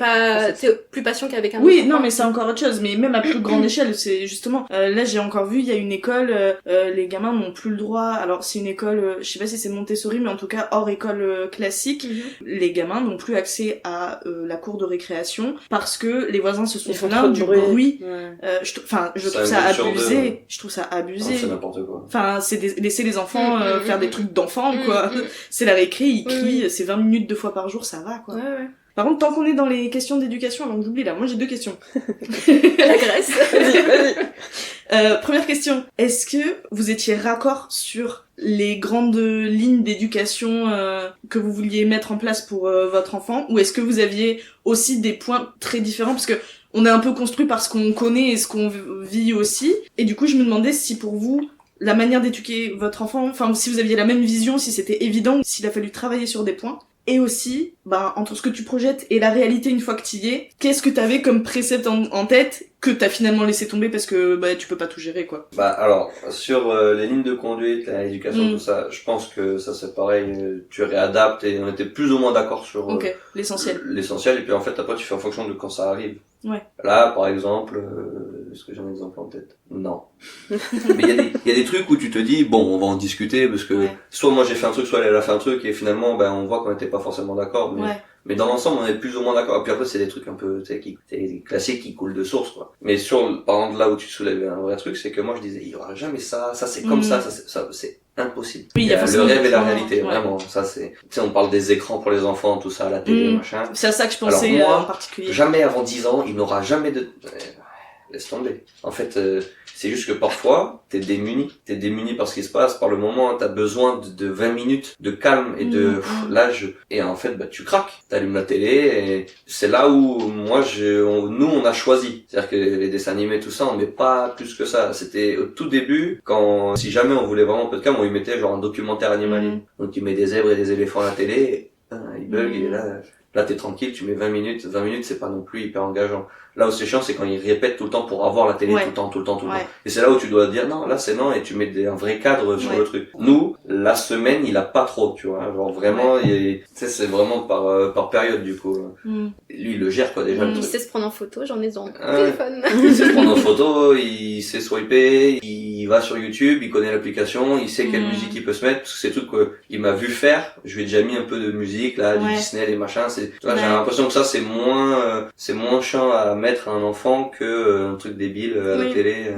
[SPEAKER 2] plus patient qu'avec un
[SPEAKER 4] oui,
[SPEAKER 2] enfant.
[SPEAKER 4] Non, mais c'est encore autre chose. Mais même à plus grande échelle, c'est justement... là, j'ai encore vu, il y a une école, les gamins n'ont plus le droit... Alors, c'est une école, je sais pas si c'est Montessori, mais en tout cas, hors école classique, les gamins n'ont plus accès à la cour de récréation parce que les voisins se sont plaints du bruit. Ouais. Je trouve ça abusé. Je trouve ça abusé.
[SPEAKER 3] Non, c'est n'importe quoi.
[SPEAKER 4] Enfin, c'est laisser les enfants faire des trucs d'enfants, quoi. C'est la récré, ils crient, c'est 20 minutes 2 fois par jour, ça va, quoi.
[SPEAKER 2] Ouais.
[SPEAKER 4] Par contre, tant qu'on est dans les questions d'éducation, avant que j'oublie là, moi j'ai 2 questions.
[SPEAKER 2] La Grèce.
[SPEAKER 5] Vas-y.
[SPEAKER 4] Première question. Est-ce que vous étiez raccord sur les grandes lignes d'éducation que vous vouliez mettre en place pour votre enfant, ou est-ce que vous aviez aussi des points très différents, parce que on est un peu construit par ce qu'on connaît et ce qu'on vit aussi, et du coup je me demandais si pour vous la manière d'éduquer votre enfant, enfin si vous aviez la même vision, si c'était évident, s'il a fallu travailler sur des points. Et aussi, entre ce que tu projettes et la réalité une fois que t'y es, qu'est-ce que t'avais comme précepte en tête que t'as finalement laissé tomber parce que tu peux pas tout gérer, quoi.
[SPEAKER 3] Alors, sur les lignes de conduite, l'éducation, tout ça, je pense que ça c'est pareil, tu réadaptes et on était plus ou moins d'accord sur
[SPEAKER 4] l'essentiel.
[SPEAKER 3] L'essentiel, et puis en fait après tu fais en fonction de quand ça arrive.
[SPEAKER 4] Ouais.
[SPEAKER 3] Là, par exemple, est-ce que j'ai un exemple en tête? Non. Mais il y a des trucs où tu te dis, bon, on va en discuter, parce que soit moi j'ai fait un truc, soit elle a fait un truc, et finalement, on voit qu'on n'était pas forcément d'accord, mais dans l'ensemble, on est plus ou moins d'accord. Et puis après, c'est des trucs un peu, c'est des classiques qui coulent de source, quoi. Mais par exemple, là où tu soulèves un vrai truc, c'est que moi je disais, il y aura jamais ça c'est comme ça c'est impossible.
[SPEAKER 4] Oui, il y a
[SPEAKER 3] le rêve et la réalité, vraiment. Ça, c'est, tu sais, on parle des écrans pour les enfants, tout ça, la télé, machin.
[SPEAKER 4] C'est à ça que je pensais.
[SPEAKER 3] Alors, moi,
[SPEAKER 4] en particulier.
[SPEAKER 3] Jamais avant 10 ans, il n'aura jamais de, laisse tomber. En fait, c'est juste que parfois, t'es démuni par ce qui se passe, par le moment, t'as besoin de 20 minutes de calme et de, et en fait, tu craques. T'allumes la télé et c'est là où, moi, nous, on a choisi. C'est-à-dire que les dessins animés, tout ça, on met pas plus que ça. C'était au tout début, si jamais on voulait vraiment un peu de calme, on y mettait genre un documentaire animalier. Donc, tu mets des zèbres et des éléphants à la télé, et, ils bug, et là, t'es tranquille, tu mets 20 minutes. 20 minutes, c'est pas non plus hyper engageant. Là où c'est chiant, c'est quand ils répètent tout le temps pour avoir la télé tout le temps. Et c'est là où tu dois dire non, là c'est non, et tu mets un vrai cadre sur le truc. Nous, la semaine, il a pas trop, tu vois. Genre vraiment, tu sais, c'est vraiment par période, du coup. Lui, il le gère, quoi, déjà.
[SPEAKER 2] Il sait se prendre en photo, j'en ai dans le téléphone.
[SPEAKER 3] Il sait se prendre en photo, il sait swiper, il va sur YouTube, il connaît l'application, il sait quelle musique il peut se mettre, parce que c'est tout qu'il m'a vu faire. Je lui ai déjà mis un peu de musique, là, du Disney, des machins. J'ai l'impression que ça, c'est moins chiant à mettre à un enfant que un truc débile à la télé.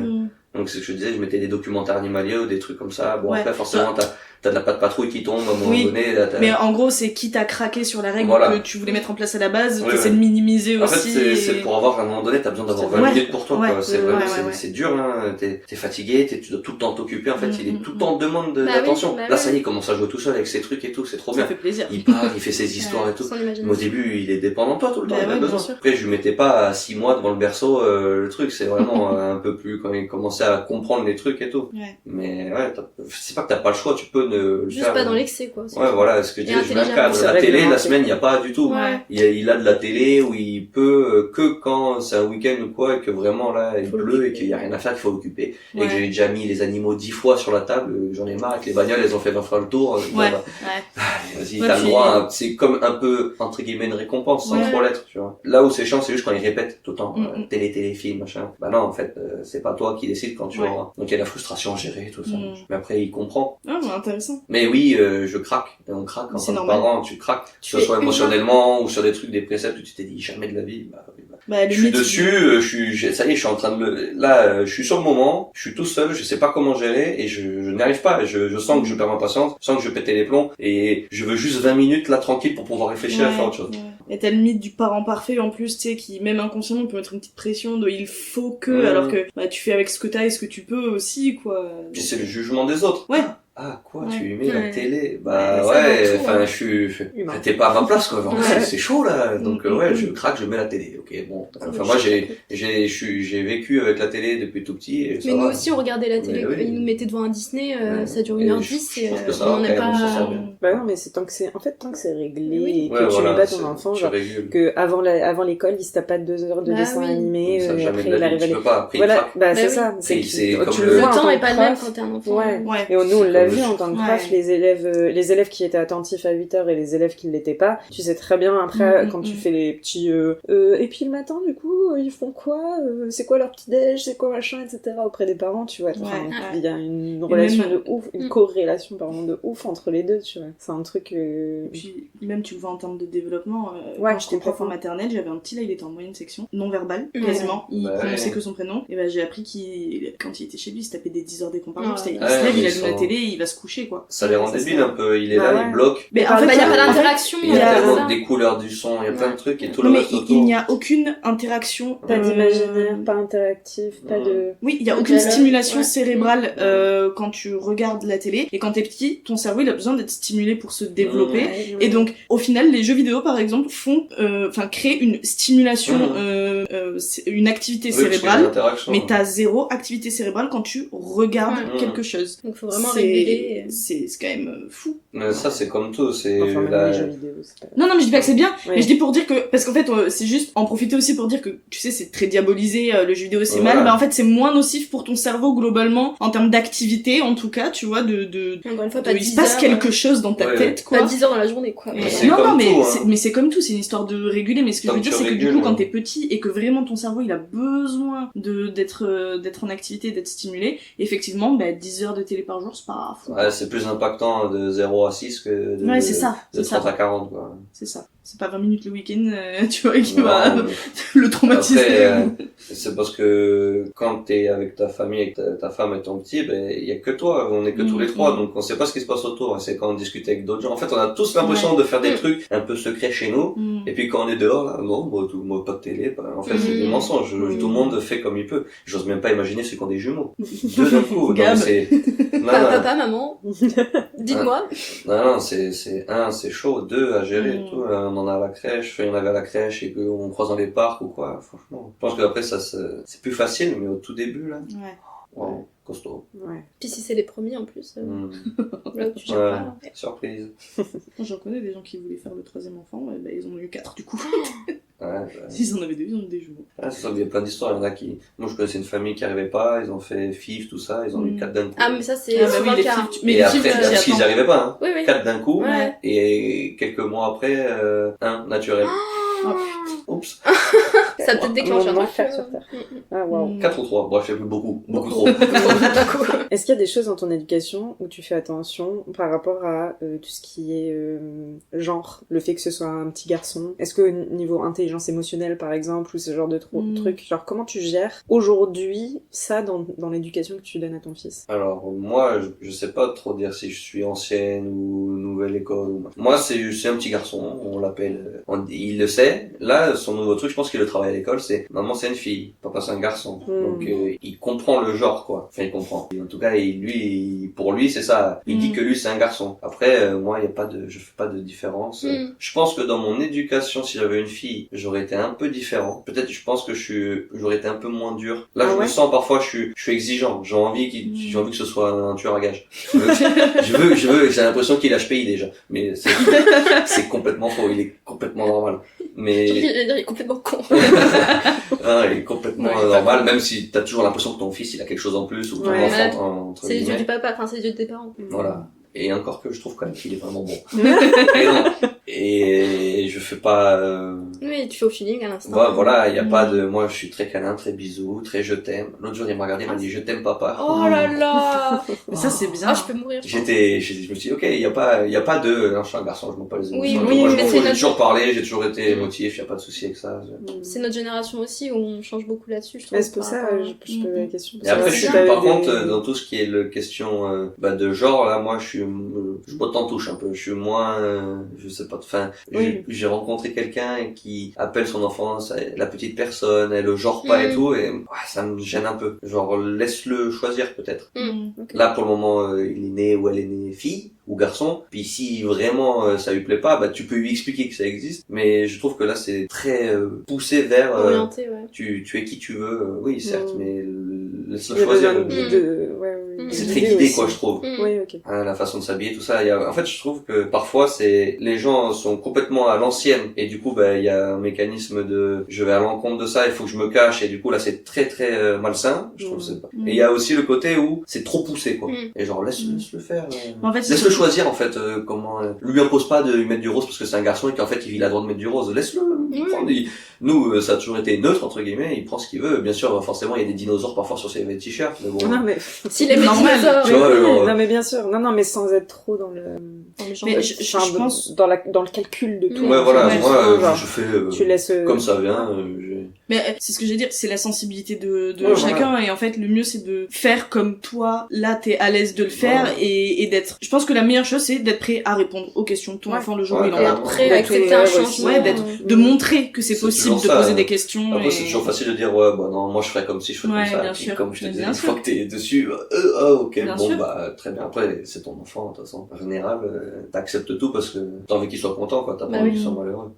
[SPEAKER 3] Donc c'est ce que je disais, je mettais des documentaires animaliers ou des trucs comme ça. Bon, après forcément t'as de la patte patrouille qui tombe à un moment donné. Là,
[SPEAKER 4] mais en gros, c'est quitte à craquer sur la règle que tu voulais mettre en place à la base, t'essaies de minimiser aussi.
[SPEAKER 3] En fait, c'est pour avoir, à un moment donné, t'as besoin d'avoir 20 minutes pour toi, quoi. C'est vraiment, c'est dur, hein. T'es fatigué, tu dois tout le temps t'occuper. En fait, il est tout le temps en demande d'attention. Là, ça y est, il commence à jouer tout seul avec ses trucs et tout, c'est trop bien.
[SPEAKER 4] Ça fait plaisir.
[SPEAKER 3] Il parle, il fait ses histoires et tout. Mais au début, il est dépendant de toi tout le temps, il a besoin. Après, je lui mettais pas à 6 mois devant le berceau, le truc, c'est vraiment un peu plus quand il commençait à comprendre les trucs et tout. Mais c'est pas que t'as pas le choix, tu peux le
[SPEAKER 2] faire.
[SPEAKER 3] Pas
[SPEAKER 2] dans l'excès, quoi.
[SPEAKER 3] Voilà, ce que je disais, je mets un cadre. La télé, la semaine, il n'y a pas du tout. Il a de la télé où il peut, que quand c'est un week-end ou quoi, et que vraiment là, il pleut et qu'il y a rien à faire, qu'il faut occuper. Et que j'ai déjà mis les animaux 10 fois sur la table, j'en ai marre avec les bagnoles, elles ont fait 20 fois le tour. Vas-y, t'as le droit, c'est comme un peu, entre guillemets, une récompense, sans trop l'être, tu vois. Là où c'est chiant, c'est juste quand ils répètent tout le temps, téléfilm, machin. Bah non, en fait, c'est pas toi qui décide quand tu auras. Donc il y a la frustration à gérer, tout ça. Mais après, il comprend.
[SPEAKER 4] Ah, intéressant.
[SPEAKER 3] Mais oui, je craque, et on craque en tant que parent, tu craques, que ce soit émotionnellement ou sur des trucs, des préceptes où tu t'es dit jamais de la vie, je suis dessus, ça y est, je suis en train de je suis sur le moment, je suis tout seul, je sais pas comment gérer, et je n'y arrive pas, je sens que je perds ma patience, je sens que je vais péter les plombs, et je veux juste 20 minutes là tranquille pour pouvoir réfléchir à faire autre chose.
[SPEAKER 4] Et t'as le mythe du parent parfait en plus, tu sais, qui même inconsciemment peut mettre une petite pression de il faut que, alors que tu fais avec ce que t'as et ce que tu peux aussi, quoi.
[SPEAKER 3] Puis c'est le jugement des autres. Ah, quoi, tu mets la télé? T'es pas à ma place, quoi. Genre, c'est chaud, là. Donc, je craque, je mets la télé. Ok, bon. Enfin, moi, j'ai vécu avec la télé depuis tout petit. Et
[SPEAKER 2] mais nous aussi, on regardait la télé. Ils nous mettaient devant un Disney, ça dure 1h10 et on n'est pas...
[SPEAKER 5] Bah non, mais c'est tant que c'est réglé et que tu mets pas ton enfant, genre, que avant l'école, il se tape pas 2 heures de dessin animé, et après, il arrive à
[SPEAKER 3] tu peux pas, après,
[SPEAKER 5] voilà, bah, c'est ça.
[SPEAKER 3] Le
[SPEAKER 2] temps est pas le même quand t'es un enfant.
[SPEAKER 5] Et nous, on l'a vu en tant que prof, les élèves qui étaient attentifs à 8h et les élèves qui ne l'étaient pas. Tu sais très bien après quand tu fais les petits et puis le matin du coup ils font quoi, c'est quoi leur petit déj, c'est quoi machin, etc. auprès des parents, tu vois. Il y a une relation de ouf, une corrélation de ouf entre les deux, tu vois. C'est un truc.
[SPEAKER 4] Puis même tu le vois en termes de développement. Quand j'étais prof en maternelle, j'avais un petit là, il était en moyenne section, non verbal quasiment. Il prononçait que son prénom. Et ben j'ai appris qu'il, quand il était chez lui, il se tapait des 10 heures des comptes par jour. Il se lève, il allume la télé, il va se coucher quoi.
[SPEAKER 3] Ça les rend débiles un peu. Il est là, il bloque.
[SPEAKER 2] Mais en fait, il y a pas d'interaction.
[SPEAKER 3] Il y a des couleurs du son, il y a plein de trucs et tout le reste autour.
[SPEAKER 4] Il n'y a aucune interaction.
[SPEAKER 5] Pas d'imaginaire, pas interactif, pas de.
[SPEAKER 4] Oui, il y a aucune stimulation cérébrale quand tu regardes la télé. Et quand t'es petit, ton cerveau il a besoin d'être stimulé pour se développer. Et donc, au final, les jeux vidéo par exemple créent une stimulation, une activité cérébrale. Mais t'as zéro activité cérébrale quand tu regardes quelque chose.
[SPEAKER 2] Donc faut vraiment réguler.
[SPEAKER 4] C'est quand même fou.
[SPEAKER 3] Mais ça c'est comme tout, c'est
[SPEAKER 5] les jeux vidéo, c'est pas...
[SPEAKER 4] Non mais je dis pas que c'est bien, mais je dis pour dire que parce qu'en fait c'est juste en profiter aussi pour dire que tu sais c'est très diabolisé, le jeu vidéo c'est mal, mais en fait c'est moins nocif pour ton cerveau globalement en termes d'activité en tout cas, tu vois
[SPEAKER 2] encore une fois,
[SPEAKER 4] il se passe quelque chose dans ta tête quoi.
[SPEAKER 2] Pas 10 heures dans la journée quoi.
[SPEAKER 4] Mais c'est comme tout, c'est une histoire de réguler, mais ce que je veux dire c'est que du coup quand t'es petit et que vraiment ton cerveau il a besoin d'être en activité, d'être stimulé, effectivement 10 heures de télé par jour c'est pas fou.
[SPEAKER 3] Ouais, c'est plus impactant de 0 à 6 que de 30 à 40 quoi.
[SPEAKER 4] C'est ça. C'est pas 20 minutes le week-end, tu vois, qui va le traumatiser.
[SPEAKER 3] Après, c'est parce que quand t'es avec ta famille, avec ta femme et ton petit, il y a que toi, on est que tous les trois, donc on sait pas ce qui se passe autour. C'est quand on discute avec d'autres gens. En fait, on a tous l'impression de faire des trucs un peu secrets chez nous, et puis quand on est dehors, là, non, moi pas de télé, en fait, c'est des mensonges. Tout le monde fait comme il peut. J'ose même pas imaginer ceux qui ont des jumeaux. Deux d'un coup.
[SPEAKER 4] Gab.
[SPEAKER 2] Papa, maman, dites-moi.
[SPEAKER 3] Non, c'est chaud. 2 à gérer, tout. On en a à la crèche, il y en avait à la crèche et qu'on croise dans les parcs ou quoi, franchement. Je pense qu'après ça, c'est plus facile, mais au tout début, là. Wow, costaud.
[SPEAKER 2] Puis si c'est les premiers en plus, là où tu gères pas.
[SPEAKER 3] Surprise.
[SPEAKER 4] J'en connais des gens qui voulaient faire le 3e enfant, ils en ont eu 4 du coup.
[SPEAKER 3] Ouais.
[SPEAKER 4] S'ils en avaient 2, ils en ont eu des jumeaux.
[SPEAKER 3] C'est ça, il y a plein d'histoires. Il y en a qui. Moi, je connaissais une famille qui arrivait pas, ils ont fait FIF, tout ça, ils ont eu 4 d'un coup.
[SPEAKER 2] Ah, mais ça, c'est souvent
[SPEAKER 4] les
[SPEAKER 2] le cas.
[SPEAKER 4] Mais
[SPEAKER 3] et après, parce qu'ils n'y arrivaient pas, hein. 4 d'un coup, et quelques mois après, 1 naturel. Oups.
[SPEAKER 2] Ça peut-être déclencher un truc.
[SPEAKER 5] Faire sur terre. Ah, waouh.
[SPEAKER 3] 4 ou 3, bref, j'ai plus beaucoup trop.
[SPEAKER 5] Est-ce qu'il y a des choses dans ton éducation où tu fais attention par rapport à tout ce qui est genre, le fait que ce soit un petit garçon? Est-ce que niveau intelligence émotionnelle par exemple, ou ce genre de trucs, genre comment tu gères aujourd'hui ça dans l'éducation que tu donnes à ton fils?
[SPEAKER 3] Alors moi, je sais pas trop dire si je suis ancienne ou nouvelle école. Moi, c'est un petit garçon, on l'appelle, il le sait. Là, son nouveau truc, je pense qu'il le travaille à l'école, c'est maman c'est une fille, papa c'est un garçon. Donc il comprend le genre quoi. Enfin il comprend. Et en tout cas, pour lui c'est ça. Il dit que lui c'est un garçon. Après moi je fais pas de différence. Je pense que dans mon éducation, si j'avais une fille, j'aurais été un peu différent. Peut-être je pense que j'aurais été un peu moins dur. Là je me sens parfois je suis exigeant. J'ai envie que ce soit un tueur à gages. J'ai l'impression qu'il lâche pays déjà. Mais c'est complètement faux, il est complètement normal. Mais
[SPEAKER 2] il est complètement con.
[SPEAKER 3] il est complètement normal, même si t'as toujours l'impression que ton fils il a quelque chose en plus ou ton enfant entre
[SPEAKER 2] c'est les yeux du papa, c'est les yeux de tes parents.
[SPEAKER 3] Voilà. Et encore que je trouve quand même qu'il est vraiment bon. Et je fais pas...
[SPEAKER 2] Oui, tu fais au feeling à l'instant.
[SPEAKER 3] Voilà, il y a pas de... Moi, je suis très câlin, très bisou, très je t'aime. L'autre jour, il m'a regardé, il m'a dit je t'aime papa.
[SPEAKER 2] Oh là là.
[SPEAKER 4] Mais ça, c'est bien.
[SPEAKER 2] Ah, je peux mourir.
[SPEAKER 3] Je me suis dit, ok, il y a pas de... Non, je suis un garçon, je m'en pas les émotions.
[SPEAKER 2] Oui,
[SPEAKER 3] moi,
[SPEAKER 2] mais
[SPEAKER 3] j'ai toujours parlé, j'ai toujours été émotif, il y a pas de souci avec ça.
[SPEAKER 2] C'est notre génération aussi où on change beaucoup là-dessus, je trouve.
[SPEAKER 5] C'est pour ça je pose la question.
[SPEAKER 3] Et après, je suis par contre, dans tout ce qui est le question de genre, là, moi, je botte en touche un peu. Je suis moins, je sais pas, enfin, j'ai rencontré quelqu'un qui appelle son enfant la petite personne, elle le genre pas et tout, et ça me gêne un peu. Genre, laisse-le choisir peut-être.
[SPEAKER 5] Okay.
[SPEAKER 3] Là, pour le moment, il est né ou elle est née fille ou garçon. Puis si vraiment ça lui plaît pas, tu peux lui expliquer que ça existe. Mais je trouve que là, c'est très poussé vers
[SPEAKER 2] orienté,
[SPEAKER 3] tu es qui tu veux. Oui, certes, mais laisse-le choisir. c'est très guidé, quoi, je trouve.
[SPEAKER 5] Oui, ok.
[SPEAKER 3] Hein, la façon de s'habiller, tout ça. En fait, je trouve que parfois, les gens sont complètement à l'ancienne. Et du coup, il y a un mécanisme de, je vais à l'encontre de ça, il faut que je me cache. Et du coup, là, c'est très, très malsain. Je trouve c'est pas. Et il y a aussi le côté où c'est trop poussé, quoi. Et genre, laisse-le faire.
[SPEAKER 4] En fait,
[SPEAKER 3] laisse-le choisir, en fait, comment, lui impose pas de lui mettre du rose parce que c'est un garçon et qu'en fait, il a le droit de mettre du rose. Laisse-le. Nous, ça a toujours été neutre, entre guillemets, il prend ce qu'il veut. Bien sûr, forcément, il y a des dinosaures parfois sur ses t-shirts, mais bon.
[SPEAKER 5] Non, mais.
[SPEAKER 2] S'il aime les dinosaures.
[SPEAKER 3] Tu vois,
[SPEAKER 5] non, mais bien sûr. Non, mais sans être trop dans le.
[SPEAKER 4] Mais je pense.
[SPEAKER 5] Dans le calcul de tout.
[SPEAKER 3] Ouais, voilà, moi, je fais.
[SPEAKER 5] Tu laisses.
[SPEAKER 3] Comme ça vient,
[SPEAKER 4] Mais c'est ce que je veux dire, c'est la sensibilité de chacun, voilà. Et en fait, le mieux, c'est de faire comme toi, là, t'es à l'aise de le faire, et d'être. Je pense que la meilleure chose, c'est d'être prêt à répondre aux questions de ton enfant le jour où il en a.
[SPEAKER 2] Prêt à accepter un changement.
[SPEAKER 4] Ouais, de montrer que c'est possible de poser des questions.
[SPEAKER 3] Après, c'est toujours facile de dire, ouais, bah non, moi je ferais comme si je ferais comme ça.
[SPEAKER 4] Bien
[SPEAKER 3] et puis,
[SPEAKER 4] sûr.
[SPEAKER 3] comme je te disais, une fois que t'es dessus, ok,
[SPEAKER 4] bien
[SPEAKER 3] bon,
[SPEAKER 4] sûr.
[SPEAKER 3] bah, très bien. Après, c'est ton enfant, de toute façon. En général, t'acceptes tout parce que t'as envie qu'il soit content, quoi. T'as pas envie qu'il soit malheureux.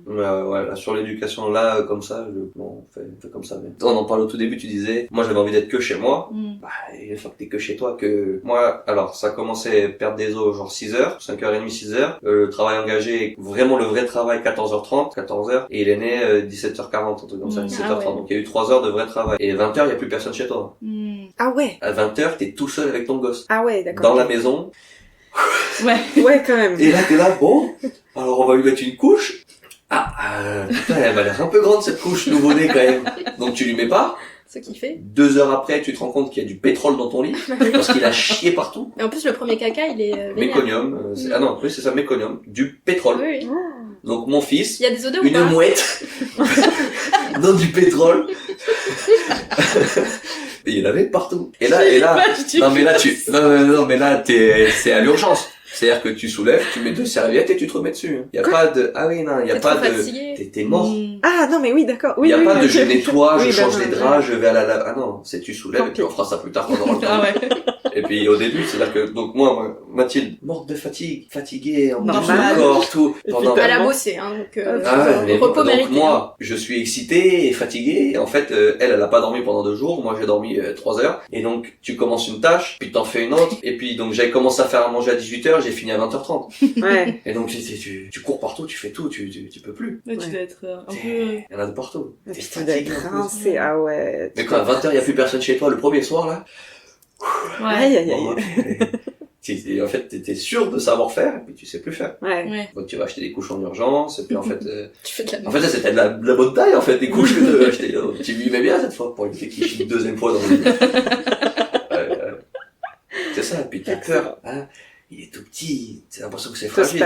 [SPEAKER 3] Mais ouais, là, sur l'éducation, là, comme ça, on fait comme ça. Mais on en parle au tout début, tu disais, moi j'avais envie d'être que chez moi. Bah, il faut que t'es que chez toi, que moi, alors, ça commençait à perdre des os, genre 6h, 5h30, 6h. Le travail engagé, vraiment le vrai travail, 14h30, 14h. Et il est né 17h40, un truc comme ça, 17h30. Donc il y a eu 3 heures de vrai travail. Et 20h, il y a plus personne chez toi.
[SPEAKER 5] Ah ouais.
[SPEAKER 3] À 20h, t'es tout seul avec ton gosse.
[SPEAKER 5] Ah ouais, d'accord.
[SPEAKER 3] Dans la maison.
[SPEAKER 5] Ouais, quand même.
[SPEAKER 3] Et là, t'es là, bon, alors on va lui mettre une couche. Putain, elle m'a l'air un peu grande cette couche nouveau-né quand même. Donc tu lui mets pas.
[SPEAKER 2] Ce qu'il fait.
[SPEAKER 3] 2 heures après, tu te rends compte qu'il y a du pétrole dans ton lit. Parce qu'il a chié partout.
[SPEAKER 2] Et en plus, le premier caca, il est
[SPEAKER 3] méconium. Ah non, oui, c'est ça, méconium. Du pétrole.
[SPEAKER 2] Oui.
[SPEAKER 3] Donc mon fils.
[SPEAKER 2] Il y a des odeurs
[SPEAKER 3] une
[SPEAKER 2] ou pas
[SPEAKER 3] mouette. Dans du pétrole. Et il y en avait partout. Et là, non mais là, c'est à l'urgence. C'est-à-dire que tu soulèves, tu mets 2 serviettes et tu te remets dessus. Il y a pas de, il y a pas de, t'es mort.
[SPEAKER 5] Ah, non, mais oui, d'accord. Oui,
[SPEAKER 3] il y a pas de je nettoie, je
[SPEAKER 5] oui,
[SPEAKER 3] change les draps, je vais à la lave. Ah non, c'est tu soulèves et puis on fera ça plus tard quand on aura le temps.
[SPEAKER 4] Ah ouais.
[SPEAKER 3] Et puis au début, c'est-à-dire que, donc moi, Mathilde, morte de fatigue, fatiguée, en marche le corps, tout.
[SPEAKER 2] Pendant... Elle a bossé, hein, donc,
[SPEAKER 3] repos mérité. Donc moi, je suis excité et fatigué, et en fait, elle a pas dormi pendant 2 jours, moi j'ai dormi 3 heures, et donc tu commences une tâche, puis t'en fais une autre, et puis donc j'avais commencé à faire à manger à 18h, j'ai fini à 20h30.
[SPEAKER 5] Ouais.
[SPEAKER 3] Et donc tu cours partout, tu fais tout, tu peux plus.
[SPEAKER 4] Ouais, tu dois être un peu...
[SPEAKER 3] Il y en a de partout.
[SPEAKER 5] Et puis tu dois être rincé, ah ouais.
[SPEAKER 3] Mais quand à 20h, il y a plus personne chez toi, le premier soir, là.
[SPEAKER 5] Aïe.
[SPEAKER 3] En fait, t'es sûr de savoir faire, et puis tu sais plus faire.
[SPEAKER 5] Ouais.
[SPEAKER 3] Donc tu vas acheter des couches en urgence, et puis en fait...
[SPEAKER 2] tu fais de la...
[SPEAKER 3] En fait, ça, c'était de la bonne taille, en fait, des couches que tu devais acheter. Tu lui mets bien cette fois, pour éviter qu'il chie une 2e fois dans le lit. C'est ça, et puis t'as peur, hein. Il est tout petit, c'est l'impression que c'est fragile.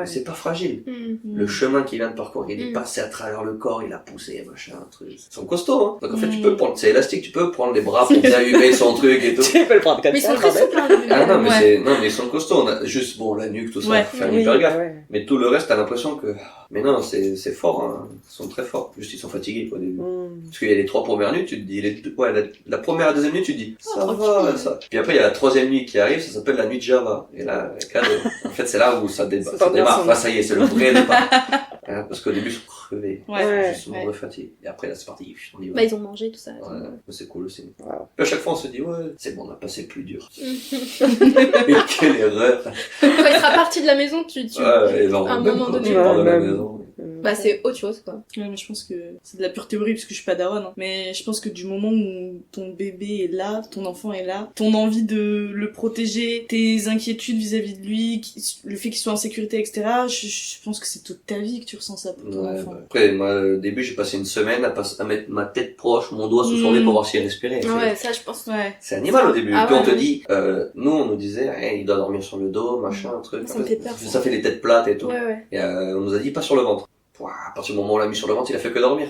[SPEAKER 3] C'est pas fragile. Le chemin qu'il vient de parcourir, il est passé à travers le corps, il a poussé, machin, un truc. Ils sont costauds, hein. Donc en fait, tu peux prendre, c'est élastique, tu peux prendre les bras pour bien humer son truc et tout.
[SPEAKER 5] Tu peux le prendre comme ça.
[SPEAKER 2] Mais ils sont très souples, hein.
[SPEAKER 3] Ah non, mais mais ils sont costauds. On a juste, la nuque, tout ça, faut faire hyper gaffe. Mais tout le reste, t'as l'impression que, mais non, c'est fort, hein. Ils sont très forts. Juste, ils sont fatigués, quoi, au début. Parce qu'il y a les 3 premières nuits, tu te dis, la première et la 2e nuit, tu te dis, ça va, ça. Puis après, il y a la 3e nuit qui arrive, ça s'appelle la nuit de Java. Et là, en fait, c'est là où ça démarre. Enfin, ça y est, c'est le vrai départ. Parce qu'au début, ils sont crevés. Juste mort de fatigue. Et après, là, c'est parti.
[SPEAKER 2] Bah, ils ont mangé, tout ça.
[SPEAKER 3] C'est cool aussi. Et à chaque fois, on se dit, c'est bon, on a passé le plus dur. Et quelle erreur.
[SPEAKER 2] Quand il sera parti de la maison, à un moment donné.
[SPEAKER 3] De la maison.
[SPEAKER 2] Bah, c'est autre chose, quoi.
[SPEAKER 4] Ouais, mais je pense que c'est de la pure théorie parce que je suis pas daronne, hein. Mais je pense que du moment où ton bébé est là, ton enfant est là, ton envie de le protéger, tes inquiétudes vis-à-vis de lui, le fait qu'il soit en sécurité, etc., je pense que c'est toute ta vie que tu ressens ça pour ton enfant.
[SPEAKER 3] Après, moi, au début, j'ai passé une semaine à mettre ma tête proche, mon doigt sous son nez pour voir s'il respirait.
[SPEAKER 2] Ouais, ça, je pense.
[SPEAKER 3] C'est animal au début. Puis on te dit, nous, on nous disait, il doit dormir sur le dos, machin, un truc.
[SPEAKER 2] Ça me fait peur.
[SPEAKER 3] Ça fait les têtes plates et tout.
[SPEAKER 2] Ouais.
[SPEAKER 3] Et on nous a dit pas sur le ventre. À partir du moment où on l'a mis sur le ventre, il a fait que dormir.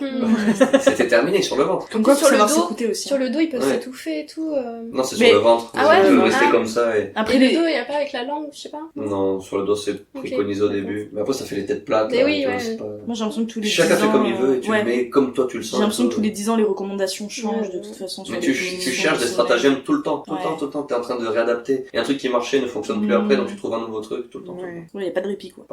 [SPEAKER 3] C'était terminé sur le ventre.
[SPEAKER 4] Comme quoi,
[SPEAKER 2] sur le dos,
[SPEAKER 4] s'écouter aussi.
[SPEAKER 2] Sur le dos, ils peuvent s'étouffer et tout.
[SPEAKER 3] Non, c'est sur le ventre.
[SPEAKER 2] Ils
[SPEAKER 3] peuvent rester comme ça. Et...
[SPEAKER 2] Après, le dos, il n'y a pas avec la langue, je sais pas.
[SPEAKER 3] Non, sur le dos, c'est préconisé au début. Mais après, ça fait les têtes plates.
[SPEAKER 2] Mais oui,
[SPEAKER 3] pas...
[SPEAKER 4] Moi, j'ai l'impression que tous les 10 ans...
[SPEAKER 3] Chacun fait comme il veut et tu le mets comme toi tu le sens.
[SPEAKER 4] J'ai l'impression que tous les 10 ans, les recommandations changent de toute façon.
[SPEAKER 3] Mais tu cherches des stratagèmes tout le temps. T'es en train de réadapter. Et un truc qui marchait ne fonctionne plus après, donc tu trouves un nouveau truc tout le temps.
[SPEAKER 4] Ouais, y a pas de répit, quoi.